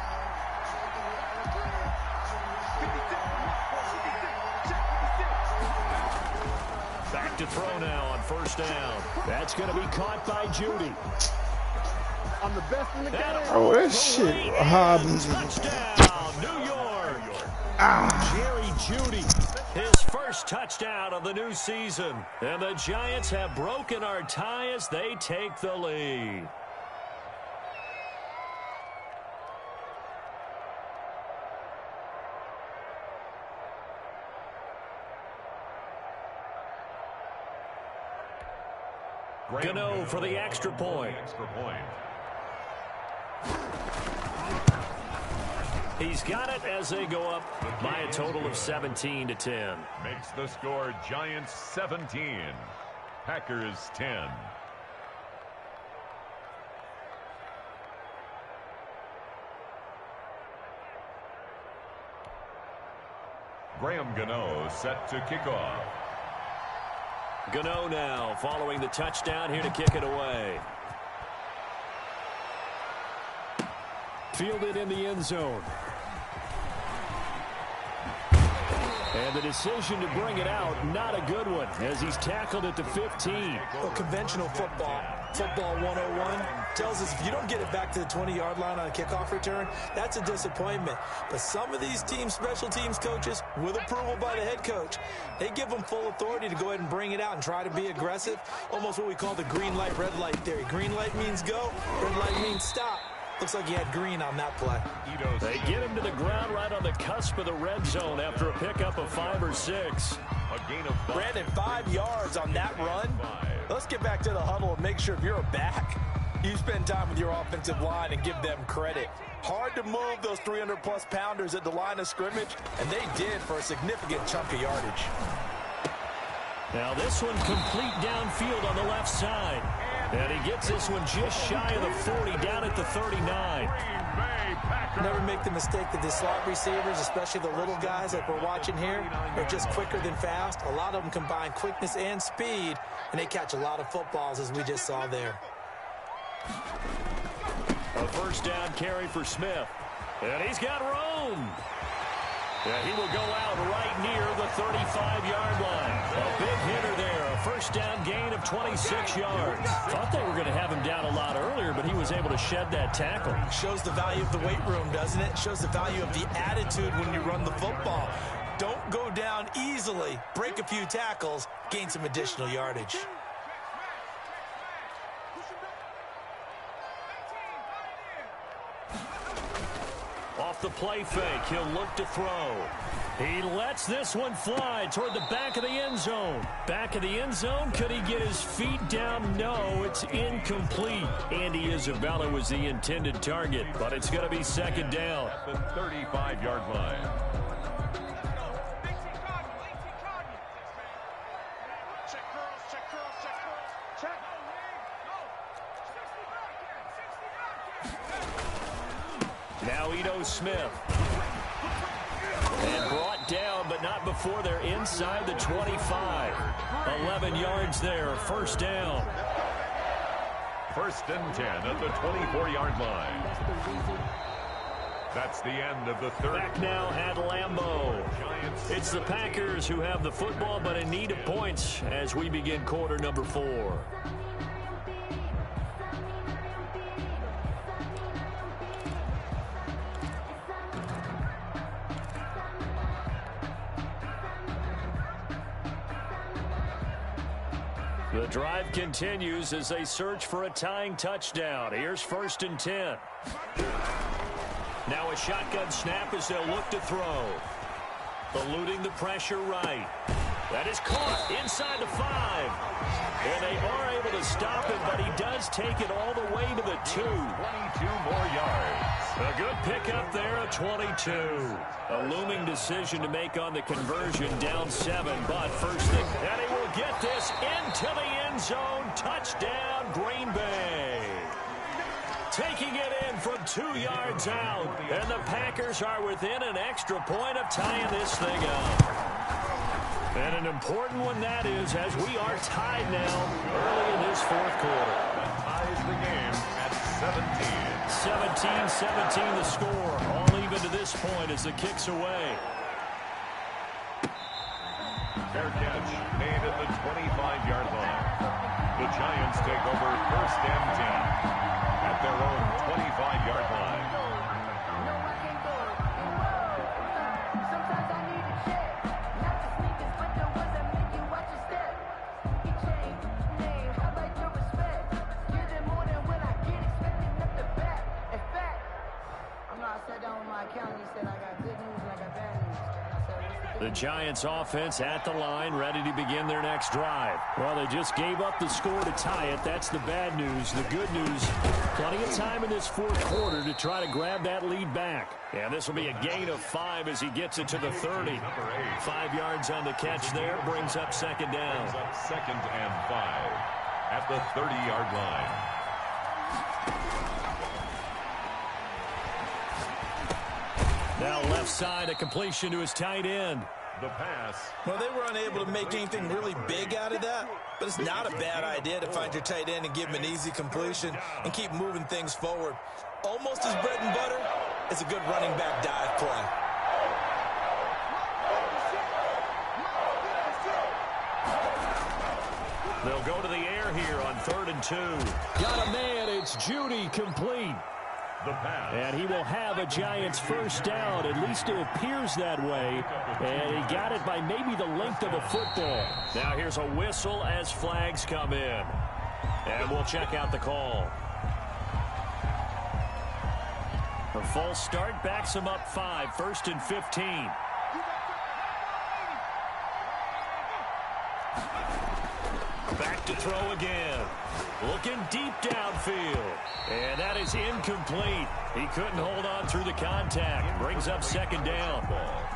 E: Back to throw now on 1st down. That's going to be caught by Judy.
J: I'm the best in the game.
G: Oh, that shit.
E: Touchdown, New York. Jerry Judy, his first touchdown of the new season. And the Giants have broken our tie as they take the lead. Gano for the extra point. He's got it as they go up by a total of 17-10.
H: Makes the score Giants 17, Packers 10. Graham Gano set to kick off.
E: Gano now following the touchdown here to kick it away. Fielded in the end zone. And the decision to bring it out, not a good one, as he's tackled at the 15.
F: Well, conventional football 101, tells us if you don't get it back to the 20-yard line on a kickoff return, that's a disappointment. But some of these teams, special teams coaches, with approval by the head coach, they give them full authority to go ahead and bring it out and try to be aggressive, almost what we call the green light, red light theory. Green light means go, red light means stop. Looks like he had green on that play.
E: They get him to the ground right on the cusp of the red zone after a pickup of 5 or 6.
H: A gain of 5.
F: Brandon, 5 yards on that run. Let's get back to the huddle and make sure if you're a back, you spend time with your offensive line and give them credit. Hard to move those 300-plus pounders at the line of scrimmage, and they did for a significant chunk of yardage.
E: Now this one complete downfield on the left side. And he gets this one just shy of the 40, down at the 39.
F: Never make the mistake that the slot receivers, especially the little guys like we're watching here, are just quicker than fast. A lot of them combine quickness and speed, and they catch a lot of footballs, as we just saw there.
E: A first down carry for Smith. And he's got room. Yeah, he will go out right near the 35-yard line. A big hitter there. A first down gain of 26 yards. Thought they were going to have him down a lot earlier, but he was able to shed that tackle.
F: Shows the value of the weight room, doesn't it? Shows the value of the attitude when you run the football. Don't go down easily. Break a few tackles. Gain some additional yardage.
E: Off the play fake, he'll look to throw. He lets this one fly toward the back of the end zone. Back of the end zone, could he get his feet down? No, it's incomplete. Andy Isabella was the intended target, but it's going to be second down.
H: At the 35-yard line.
E: Now Ito Smith. And brought down, but not before they're inside the 25. 11 yards there, first down.
H: First and 10 at the 24-yard line. That's the end of the third.
E: Back now at Lambeau. It's the Packers who have the football, but in need of points as we begin quarter number 4. The drive continues as they search for a tying touchdown. Here's first and 10. Now a shotgun snap as they'll look to throw. Eluding the pressure right. That is caught inside the 5. And they are able to stop it, but he does take it all the way to the 2.
H: 22 more yards.
E: A good pickup there at 22. A looming decision to make on the conversion, down 7, but first thing, and he will get this into the end zone. Touchdown, Green Bay. Taking it in from 2 yards out, and the Packers are within an extra point of tying this thing up. And an important one that is, as we are tied now early in this fourth quarter.
H: That ties the game at 17.
E: 17-17 the score. All even to this point as the kick's away.
H: Fair catch made at the 25-yard line. The Giants take over first and 10 at their own 25-yard line.
E: The Giants offense at the line, ready to begin their next drive. Well, they just gave up the score to tie it. That's the bad news. The good news, plenty of time in this fourth quarter to try to grab that lead back. And this will be a gain of 5 as he gets it to the 30. 5 yards on the catch there, brings up second down.
H: Brings up second and 5 at the 30-yard line.
E: Now left side, a completion to his tight end.
H: The pass.
F: Well, they were unable to make anything really big out of that, but it's not a bad idea to find your tight end and give him an easy completion and keep moving things forward. Almost as bread and butter is a good running back dive play.
E: They'll go to the air here on 3rd and 2. Got a man. It's Judy complete. And he will have a Giants first down. At least it appears that way. And he got it by maybe the length of a football. Now here's a whistle as flags come in. And we'll check out the call. A false start backs him up 5. 1st and 15. Back to throw again. Looking deep downfield. And that is incomplete. He couldn't hold on through the contact. Brings up 2nd down.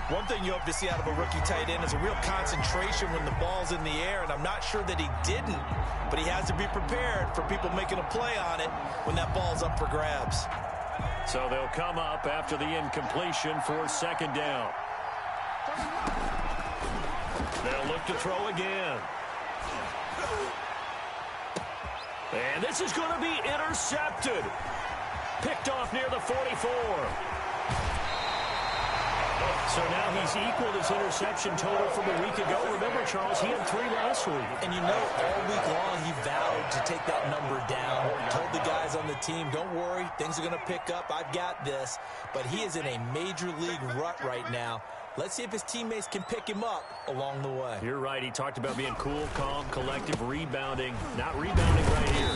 F: One thing you hope to see out of a rookie tight end is a real concentration when the ball's in the air, and I'm not sure that he didn't, but he has to be prepared for people making a play on it when that ball's up for grabs.
E: So they'll come up after the incompletion for 2nd down. They'll look to throw again. And this is going to be intercepted. Picked off near the 44. So now he's equaled his interception total from a week ago. Remember, Charles, he had 3 last week.
F: And you know, all week long he vowed to take that number down. Told the guys on the team, don't worry, things are going to pick up. I've got this. But he is in a major league rut right now. Let's see if his teammates can pick him up along the way.
E: You're right. He talked about being cool, calm, collective, rebounding. Not rebounding right here.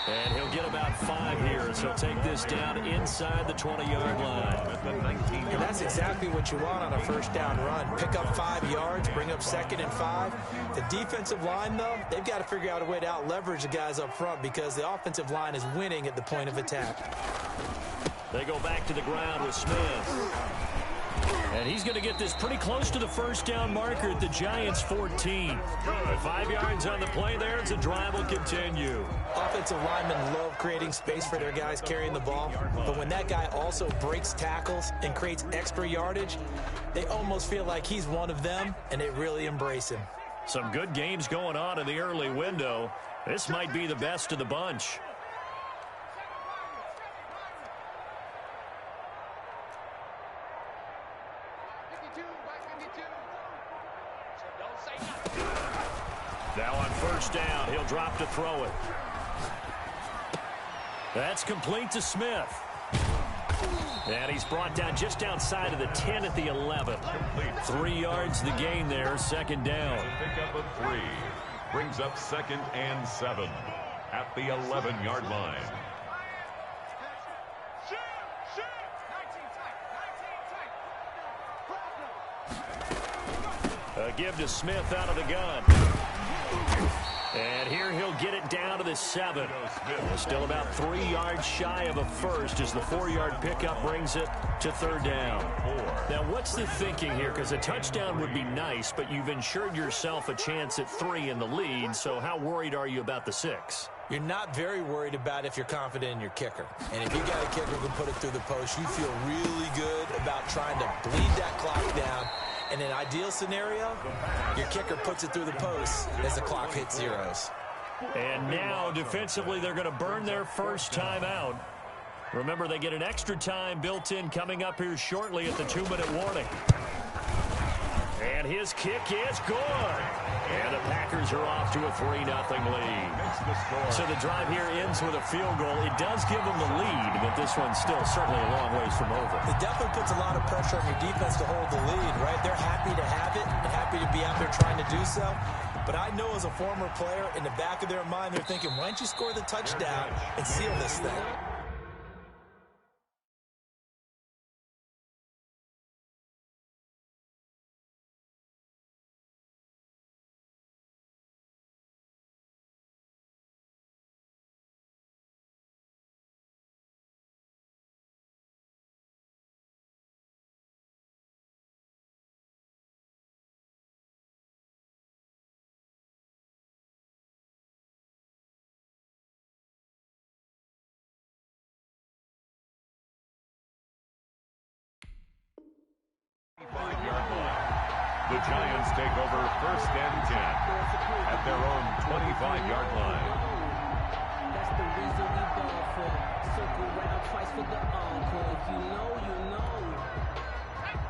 E: And he'll get about 5 here as he'll take this down inside the 20-yard line.
F: And that's exactly what you want on a first down run. Pick up 5 yards, bring up 2nd and 5. The defensive line, though, they've got to figure out a way to out-leverage the guys up front because the offensive line is winning at the point of attack.
E: They go back to the ground with Smith. And he's going to get this pretty close to the first down marker at the Giants' 14. 5 yards on the play there as the drive will continue.
F: Offensive linemen love creating space for their guys carrying the ball. But when that guy also breaks tackles and creates extra yardage, they almost feel like he's one of them, and they really embrace him.
E: Some good games going on in the early window. This might be the best of the bunch. Now on first down, he'll drop to throw it. That's complete to Smith. And he's brought down just outside of the 10 at the 11. 3 yards the gain there, 2nd down.
H: Pick up a 3. Brings up 2nd and 7 at the 11-yard line.
E: A give to Smith out of the gun. And here he'll get it down to the 7. Still about 3 yards shy of a first as the 4-yard pickup brings it to 3rd down. Now, what's the thinking here? Because a touchdown would be nice, but you've ensured yourself a chance at 3 in the lead, so how worried are you about the 6?
F: You're not very worried about if you're confident in your kicker. And if you got a kicker who can put it through the post, you feel really good about trying to bleed that clock down. In an ideal scenario, your kicker puts it through the post as the clock hits zeros.
E: And now, defensively, they're going to burn their first time out. Remember, they get an extra time built in coming up here shortly at the 2-minute warning. And his kick is good. And the Packers are off to a 3-0 lead. So the drive here ends with a field goal. It does give them the lead, but this one's still certainly a long ways from over.
F: It definitely puts a lot of pressure on your defense to hold the lead, right? They're happy to have it and happy to be out there trying to do so. But I know as a former player, in the back of their mind, they're thinking, why don't you score the touchdown and seal this thing?
H: The Giants take over 1st and 10 at their own 25-yard line.
D: That's the reason we ball for. Circle round twice for the encore. If you know, you know.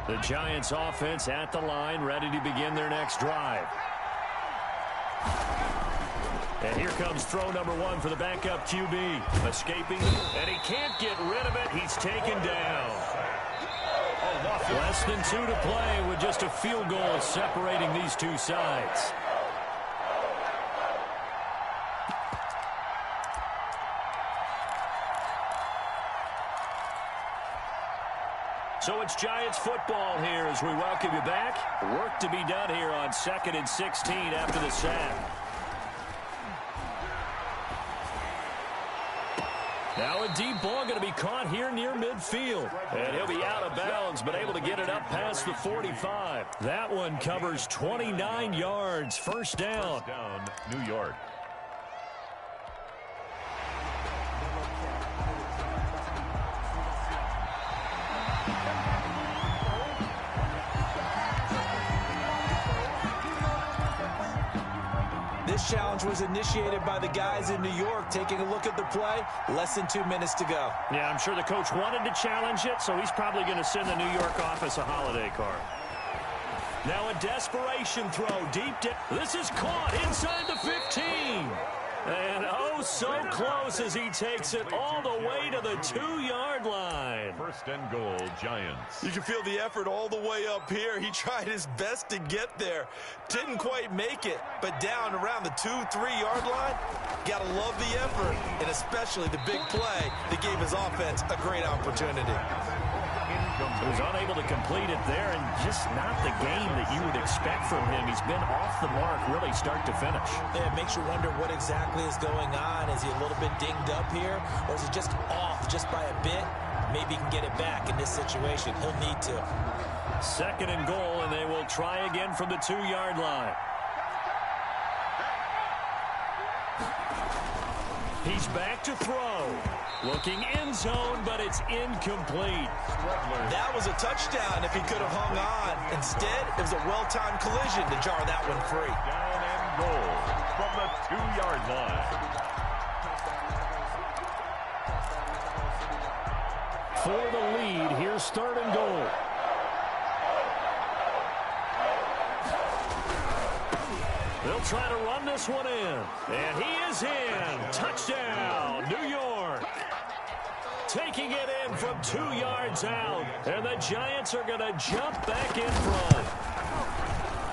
E: The Giants offense at the line, ready to begin their next drive. And here comes throw number 1 for the backup QB. Escaping, and he can't get rid of it. He's taken down. Less than 2 to play with just a field goal separating these two sides. So it's Giants football here as we welcome you back. Work to be done here on 2nd and 16 after the sack. Now a deep ball going to be caught here near midfield. And he'll be out of bounds, but able to get it up past the 45. That one covers 29 yards. First down.
H: New York.
F: This challenge was initiated by the guys in New York. Taking a look at the play, less than 2 minutes to go.
E: Yeah, I'm sure the coach wanted to challenge it, so he's probably going to send the New York office a holiday card. Now a desperation throw deep down. This is caught inside the 15. And oh, so close as he takes it all the way to the 2-yard line.
H: First and goal, Giants.
I: You can feel the effort all the way up here. He tried his best to get there. Didn't quite make it, but down around the 2-3-yard line, gotta love the effort, and especially the big play that gave his offense a great opportunity.
E: He was unable to complete it there, and just not the game that you would expect from him. He's been off the mark really start to finish.
F: Yeah, it makes you wonder what exactly is going on. Is he a little bit dinged up here, or is he just off just by a bit? Maybe he can get it back in this situation. He'll need to.
E: 2nd and goal, and they will try again from the 2-yard line. He's back to throw. Looking end zone, but it's incomplete.
I: That was a touchdown if he could have hung on. Instead, it was a well-timed collision to jar that one free.
H: Down and goal from the 2-yard line.
E: For the lead, here's 3rd and goal. They'll try to run this one in. And he is in. Touchdown, New York. Taking it in from 2 yards out. And the Giants are going to jump back in front.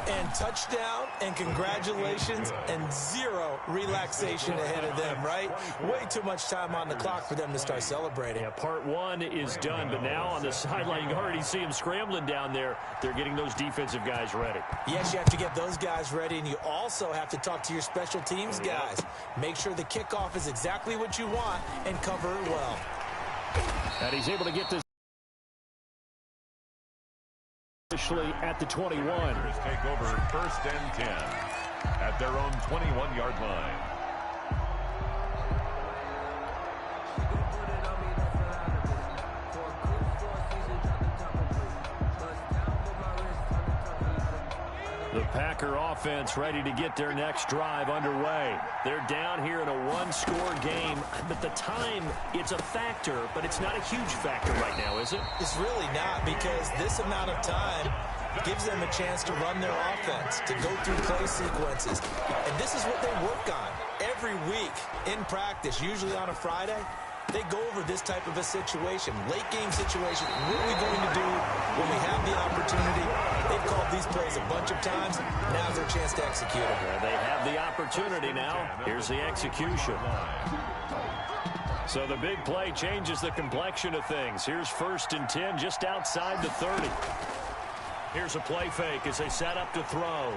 F: And touchdown, and congratulations, and 0 relaxation ahead of them, right? Way too much time on the clock for them to start celebrating.
E: Yeah, part 1 is done, but now on the sideline, you already see them scrambling down there. They're getting those defensive guys ready.
F: Yes, you have to get those guys ready, and you also have to talk to your special teams guys. Make sure the kickoff is exactly what you want and cover it well.
E: And he's able to get this officially at the 21.
H: Take over 1st and 10 at their own 21-yard line.
E: The Packer offense ready to get their next drive underway. They're down here in a 1-score game, but the time, it's a factor, but it's not a huge factor right now, is it?
F: It's really not, because this amount of time gives them a chance to run their offense, to go through play sequences. And this is what they work on every week in practice, usually on a Friday. They go over this type of a situation, late game situation. What are we going to do when we have the opportunity? They've called these plays a bunch of times. Now's their chance to execute it.
E: Yeah, they have the opportunity now. Here's the execution. So the big play changes the complexion of things. Here's 1st and 10 just outside the 30. Here's a play fake as they set up to throw.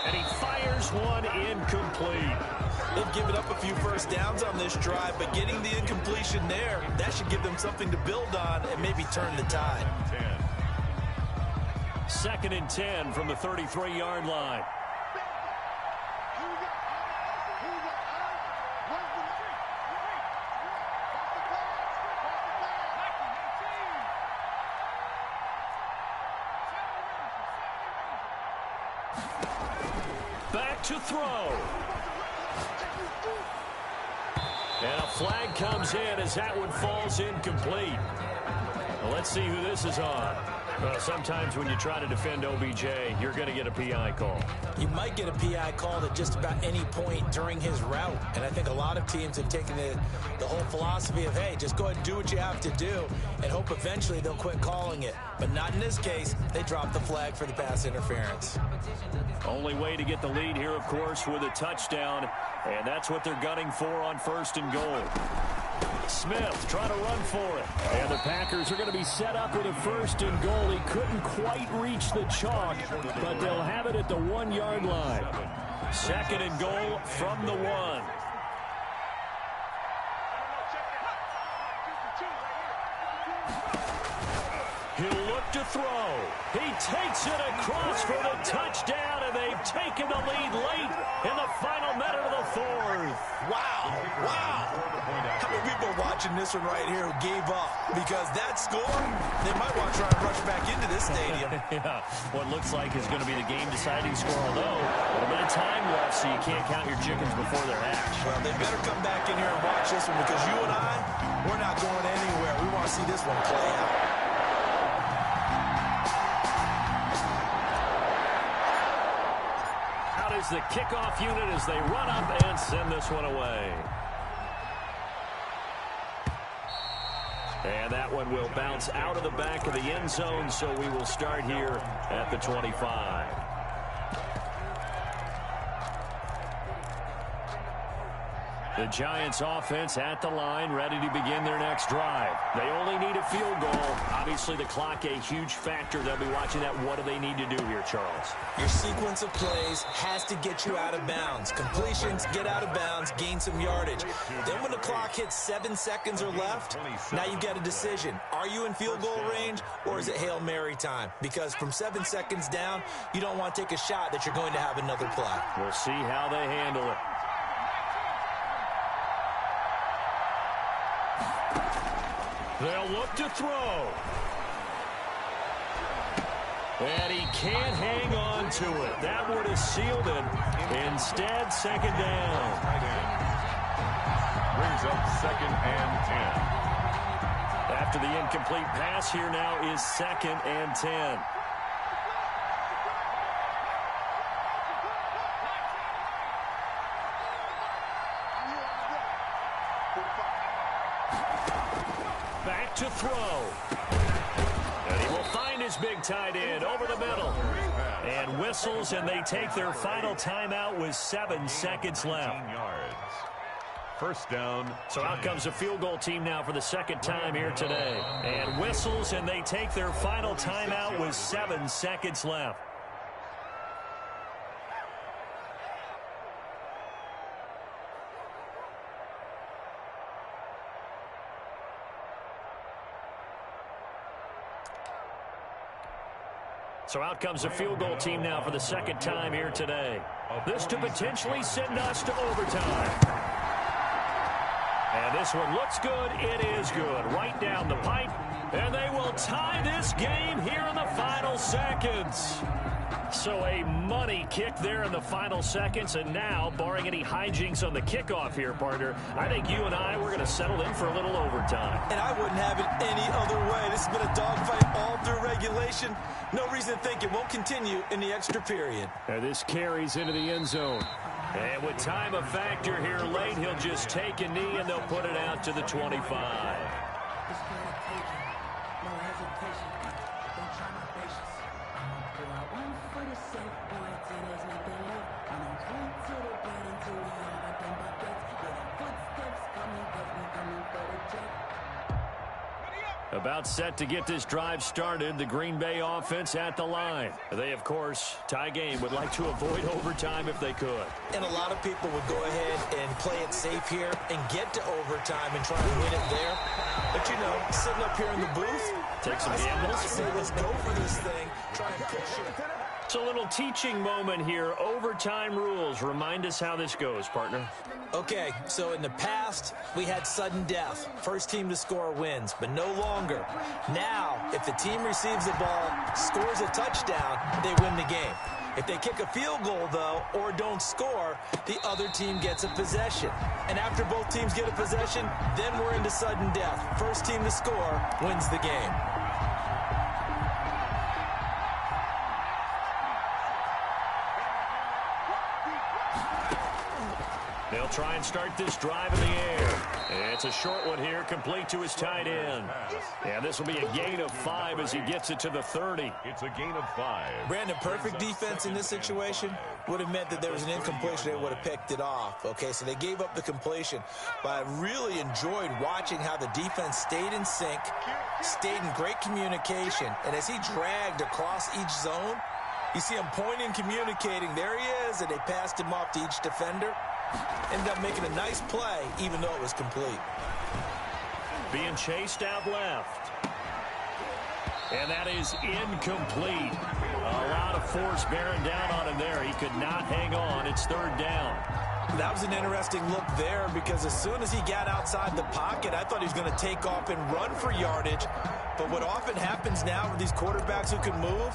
E: And he fires one incomplete.
F: They've given up a few first downs on this drive, but getting the incompletion there, that should give them something to build on and maybe turn the tide.
E: 2nd and 10 from the 33-yard line. Back to throw. And a flag comes in as that one falls incomplete. Well, let's see who this is on. Well, sometimes when you try to defend OBJ, you're going to get a PI call.
F: You might get a PI called at just about any point during his route. And I think a lot of teams have taken the whole philosophy of, hey, just go ahead and do what you have to do and hope eventually they'll quit calling it. But not in this case. They dropped the flag for the pass interference.
E: Only way to get the lead here, of course, with a touchdown. And that's what they're gunning for on 1st and goal. Smith trying to run for it. And the Packers are going to be set up with a 1st and goal. He couldn't quite reach the chalk, but they'll have it at the 1-yard line. 2nd and goal from the 1. He'll look to throw. He takes it across for the touchdown, and they've taken the lead late in the final minute of the 4th.
F: Wow. Wow. How many people are watching this one right here who gave up? Because that score, they might want to try and rush back into this stadium.
E: Yeah, what looks like is going to be the game-deciding score, although a little bit of time left, so you can't count your chickens before they're hatched.
F: Well, they better come back in here and watch this one, because you and I, we're not going anywhere. We want to see this one play out.
E: Is the kickoff unit as they run up and send this one away. And that one will bounce out of the back of the end zone, so we will start here at the 25. The Giants offense at the line, ready to begin their next drive. They only need a field goal. Obviously, the clock a huge factor. They'll be watching that. What do they need to do here, Charles?
F: Your sequence of plays has to get you out of bounds. Completions, get out of bounds, gain some yardage. Then when the clock hits 7 seconds or left, now you get a decision. Are you in field goal range, or is it Hail Mary time? Because from 7 seconds down, you don't want to take a shot that you're going to have another play.
E: We'll see how they handle it. They'll look to throw. And he can't hang on to it. That would have sealed it. Instead, 2nd down.
H: Brings up 2nd and 10.
E: After the incomplete pass, here now is 2nd and 10. Back to throw. And he will find his big tight end over the middle. And whistles, and they take their final timeout with 7 seconds left.
H: 1st down.
E: So out comes a field goal team now for the 2nd time here today. And whistles, and they take their final timeout with 7 seconds left. So out comes a field goal team now for the 2nd time here today. This to potentially send us to overtime. And this one looks good. It is good. Right down the pipe. And they will tie this game here in the final seconds. So a money kick there in the final seconds. And now, barring any hijinks on the kickoff here, partner, I think you and I, we're going to settle in for a little overtime.
F: And I wouldn't have it any other way. This has been a dogfight all through regulation. No reason to think it won't continue in the extra period.
E: And this carries into the end zone. And with time a factor here late, he'll just take a knee and they'll put it out to the 25. About set to get this drive started, the Green Bay offense at the line. They, of course, tie game, would like to avoid overtime if they could.
F: And a lot of people would go ahead and play it safe here and get to overtime and try to win it there. But, you know, sitting up here in the booth,
E: take some gambles.
F: I say let's go for this thing, try and push it.
E: It's a little teaching moment here. Overtime rules. Remind us how this goes, partner.
F: Okay, so in the past, we had sudden death. First team to score wins, but no longer. Now, if the team receives the ball, scores a touchdown, they win the game. If they kick a field goal, though, or don't score, the other team gets a possession. And after both teams get a possession, then we're into sudden death. First team to score wins the game.
E: They'll try and start this drive in the air. It's a short one here, complete to his tight end. And this will be a gain of 5 as he gets it to the 30.
H: It's a gain of 5.
F: Brandon, perfect defense in this situation would have meant that there was an incompletion. They would have picked it off. Okay, so they gave up the completion. But I really enjoyed watching how the defense stayed in sync, stayed in great communication. And as he dragged across each zone, you see him pointing, communicating. There he is, and they passed him off to each defender. Ended up making a nice play, even though it was complete.
E: Being chased out left. And that is incomplete. A lot of force bearing down on him there. He could not hang on. It's 3rd down.
F: That was an interesting look there because as soon as he got outside the pocket, I thought he was going to take off and run for yardage. But what often happens now with these quarterbacks who can move,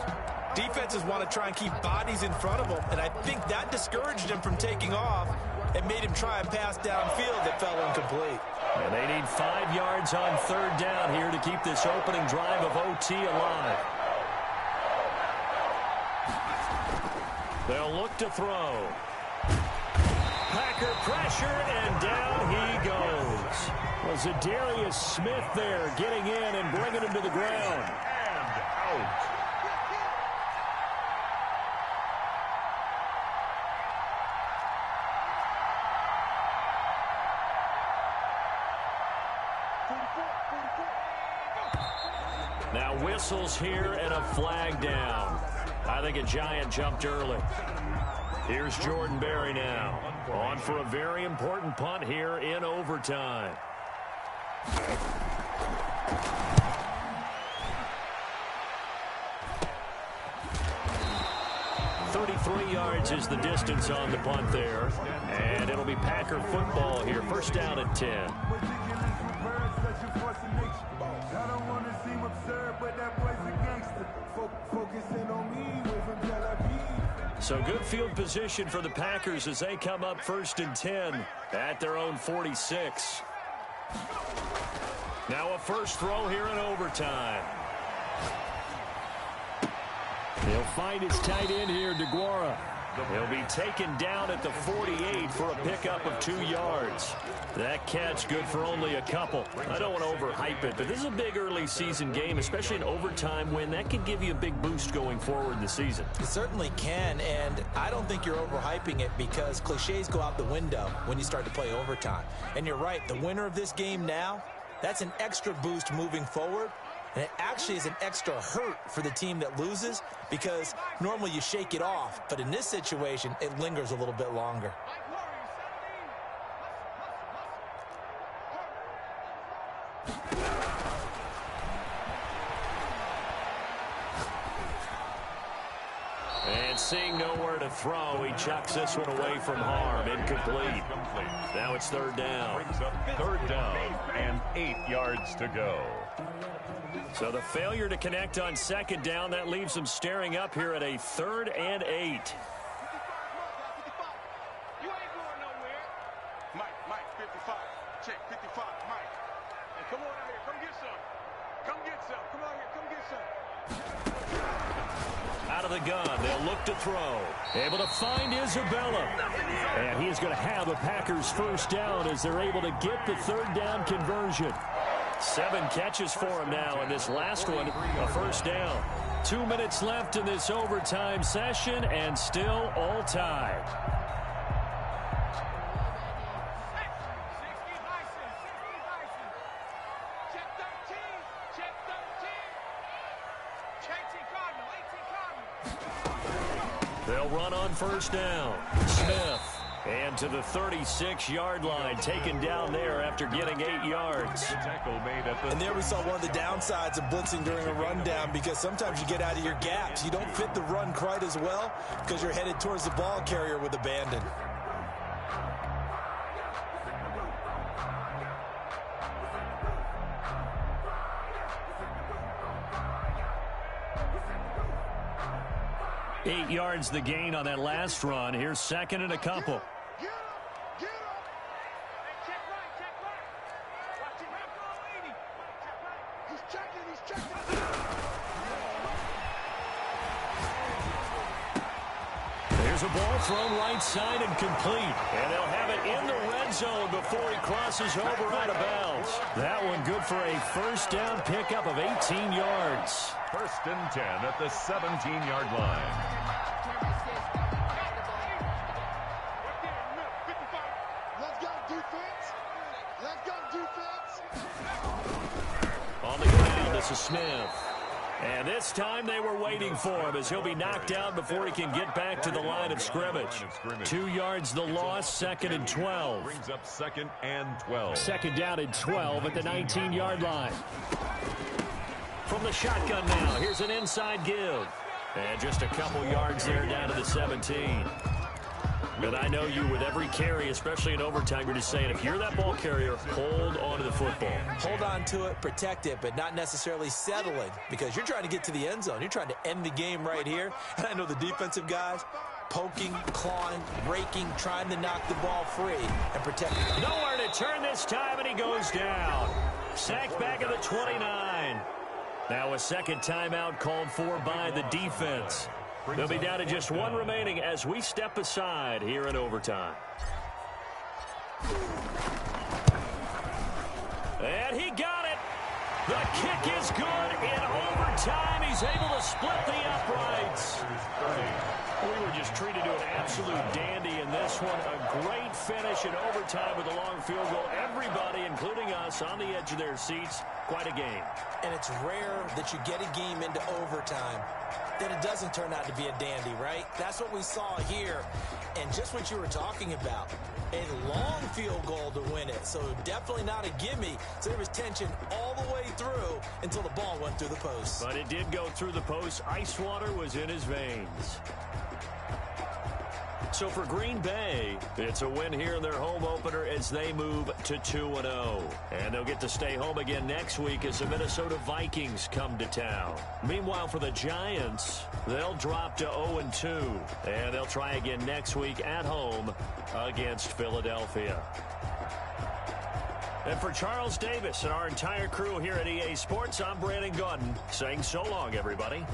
F: defenses want to try and keep bodies in front of them. And I think that discouraged him from taking off and made him try a pass downfield that fell incomplete.
E: And they need 5 yards on 3rd down here to keep this opening drive of OT alive. They'll look to throw. Packer pressure, and down he goes. Well, Zadarius Smith there getting in and bringing him to the ground.
H: And out.
E: Now whistles here and a flag down. I think a Giant jumped early. Here's Jordan Berry now. On for a very important punt here in overtime. .33 yards is the distance on the punt there. And it'll be Packer football here. 1st down at 10. So good field position for the Packers as they come up 1st and 10 at their own 46. Now a first throw here in overtime. He'll find his tight end here, DeGuara. He'll be taken down at the 48 for a pickup of 2 yards. That catch good for only a couple. I don't want to overhype it, but this is a big early season game, especially an overtime win. That could give you a big boost going forward in the season.
F: It certainly can, and I don't think you're overhyping it because cliches go out the window when you start to play overtime. And you're right, the winner of this game now, that's an extra boost moving forward. And it actually is an extra hurt for the team that loses because normally you shake it off. But in this situation, it lingers a little bit longer.
E: And seeing nowhere to throw, he chucks this one away from harm. Incomplete. Now it's 3rd down.
H: Brings up 3rd down and 8 yards to go.
E: So the failure to connect on 2nd down, that leaves them staring up here at a 3rd and 8.
J: You ain't going nowhere. Mike, 55. Check, 55, Mike. Hey, come on out here. Come get some. Come get some. Come out here. Come get some.
E: Out of the gun, they'll look to throw. Able to find Isabella. And he is going to have a Packers 1st down as they're able to get the 3rd down conversion. 7 catches for him now, and this last one, a 1st down. 2 minutes left in this overtime session, and still all tied. They'll run on 1st down. Smith. And to the 36-yard line, taken down there after getting 8 yards.
F: And there we saw one of the downsides of blitzing during a rundown because sometimes you get out of your gaps. You don't fit the run quite as well because you're headed towards the ball carrier with abandon.
E: Eight yards the gain on that last run. Here's 2nd and a couple. There's a ball thrown right side and complete. And they'll have it in end zone before he crosses over out of bounds. That one good for a first down pickup of 18 yards.
H: First and 10 at the 17-yard line.
D: Let's go, defense. Let's go, defense.
E: On the ground, this is Smith. And this time they were waiting for him as he'll be knocked down before he can get back to the line of scrimmage. 2 yards the loss, second and 12.
H: Brings up second and 12.
E: Second down and 12 at the 19-yard line. From the shotgun now, here's an inside give. And just a couple yards there down to the 17. And I know you with every carry, especially in overtime, you're just saying if you're that ball carrier, hold on to the football.
F: Hold on to it, protect it, but not necessarily settling because you're trying to get to the end zone. You're trying to end the game right here. And I know the defensive guys poking, clawing, raking, trying to knock the ball free and protect it.
E: Nowhere to turn this time, and he goes down. Sacked back at the 29. Now a second timeout called for by the defense. They'll be down to just one remaining as we step aside here in overtime. And he got it. The kick is good in overtime. He's able to split the uprights. We were just treated to an absolute dandy in this one. A great finish in overtime with a long field goal. Everybody, including us, on the edge of their seats. Quite a game. And it's rare that you get a game into overtime that it doesn't turn out to be a dandy, right? That's what we saw here. And just what you were talking about, a long field goal to win it. So definitely not a gimme. So there was tension all the way through until the ball went through the post. But it did go through the post. Ice water was in his veins. So for Green Bay, it's a win here in their home opener as they move to 2-0. And they'll get to stay home again next week as the Minnesota Vikings come to town. Meanwhile, for the Giants, they'll drop to 0-2. And they'll try again next week at home against Philadelphia. And for Charles Davis and our entire crew here at EA Sports, I'm Brandon Gaudin saying so long, everybody.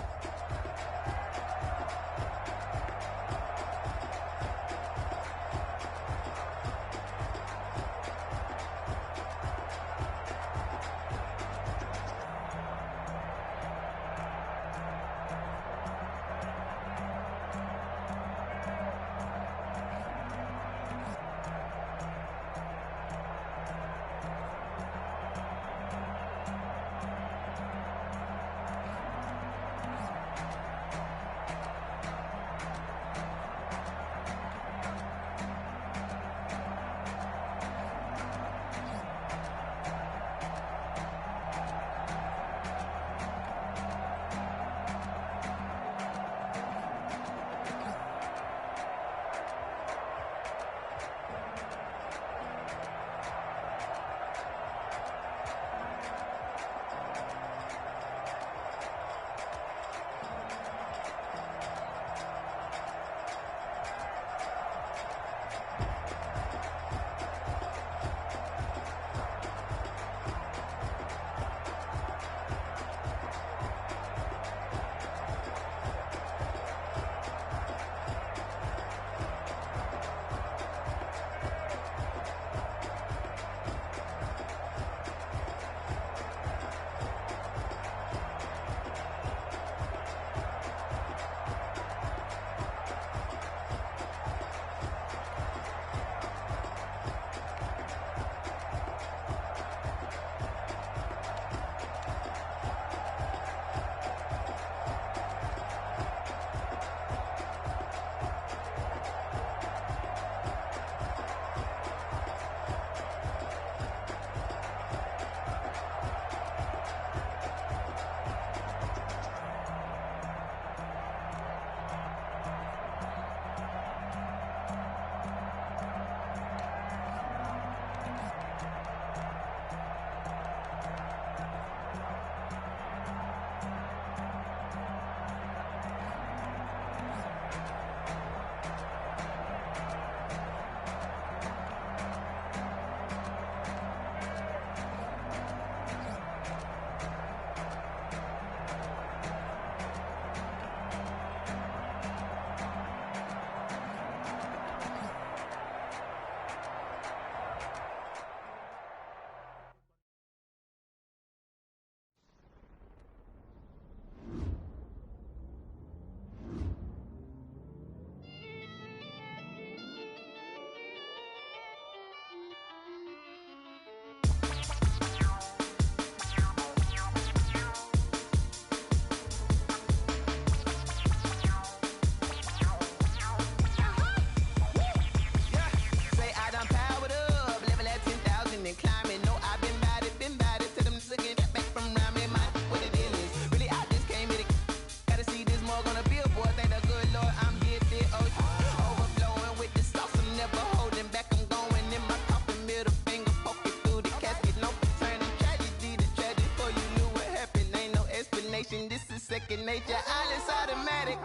K: second nature. All is automatic.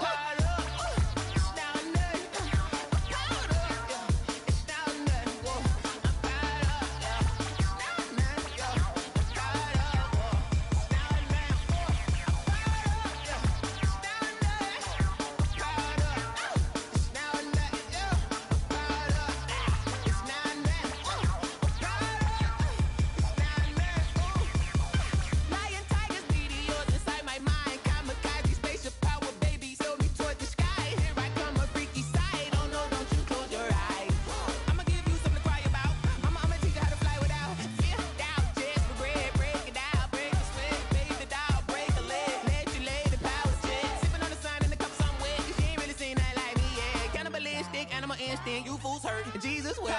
L: Animal instinct, you fools hurt. Jesus will.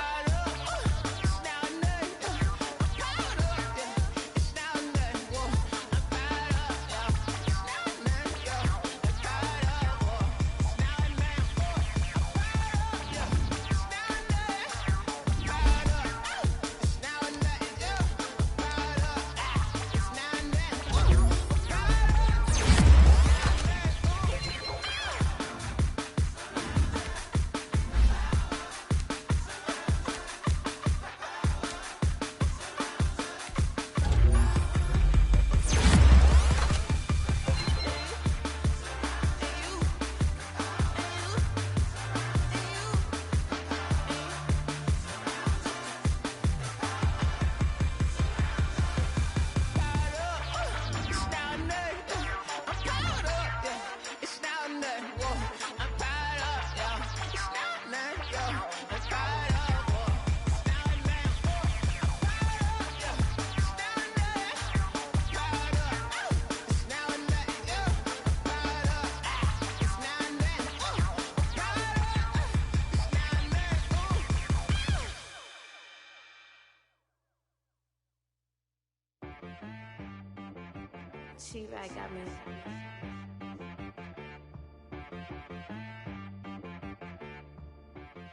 M: T-Rag got me.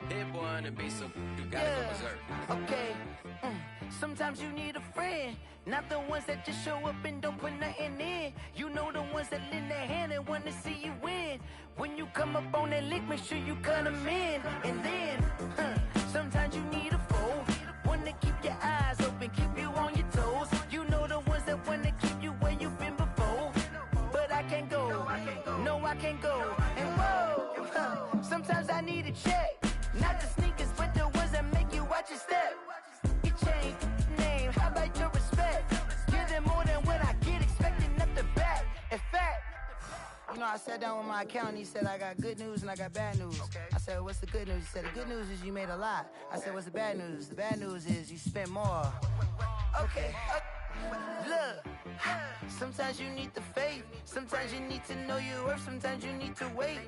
A: Hit boy on the beat, so you gotta go berserk.
N: Okay. Sometimes you need a friend, not the ones that just show up and don't put nothing in. You know the ones that lend their hand and want to see you win. When you come up on that lick, make sure you cut them in. And then, sometimes you need a foe, one to keep your eyes open, keep you on your toes. You know the ones that want to keep you where you've been before. But I can't go, no I can't go. And whoa, sometimes I need a check, not the sneakers, but the ones that make you watch your step. You change name, how about your respect? Give them more than what I get, expecting up the back. In fact, you know, I sat down with my accountant, he said I got good news and I got bad news. I said, what's the good news? He said, the good news is you made a lot. I said, what's the bad news? The bad news is you spent more. Okay, look, sometimes you need the faith, sometimes you need to know your worth, sometimes you need to wait.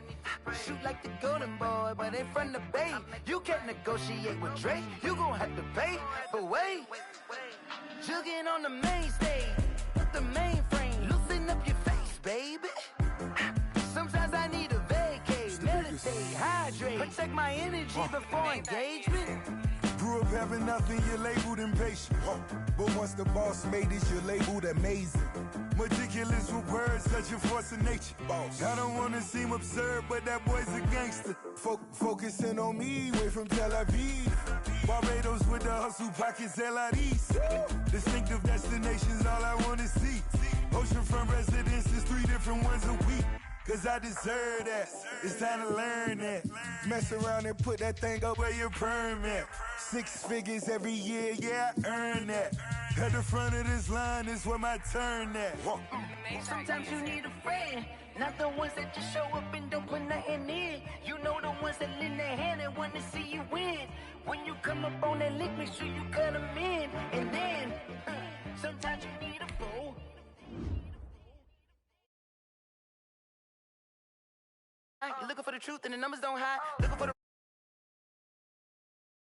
N: Shoot like the golden boy, but in front of Bay. You can't negotiate with Drake, you gon' have to pay. But wait, jugging on the main stage, the mainframe, loosen up your face, baby. Sometimes I need a vacate, meditate, hydrate, protect my energy before engagement.
O: Grew up having nothing, you're labeled impatient. But once the boss made it, you're labeled amazing. Meticulous with words, such a force of nature. I don't wanna seem absurd, but that boy's a gangster. Focusing on me, way from Tel Aviv. Barbados with the hustle pockets, LIDs. Distinctive destinations, all I wanna see. Oceanfront residences, 3 different ones a week. Cause I deserve that, it's time to learn that. Mess around and put that thing up where your permit. 6 figures every year, yeah, I earn that. At the front of this line is where my turn at.
N: Sometimes you need a friend, not the ones that just show up and don't put nothing in. You know the ones that lend their hand and want to see you win. When you come up on that lick, make sure you cut them in. And then, sometimes you need a foe. You're looking for the truth and the numbers don't hide. Looking for the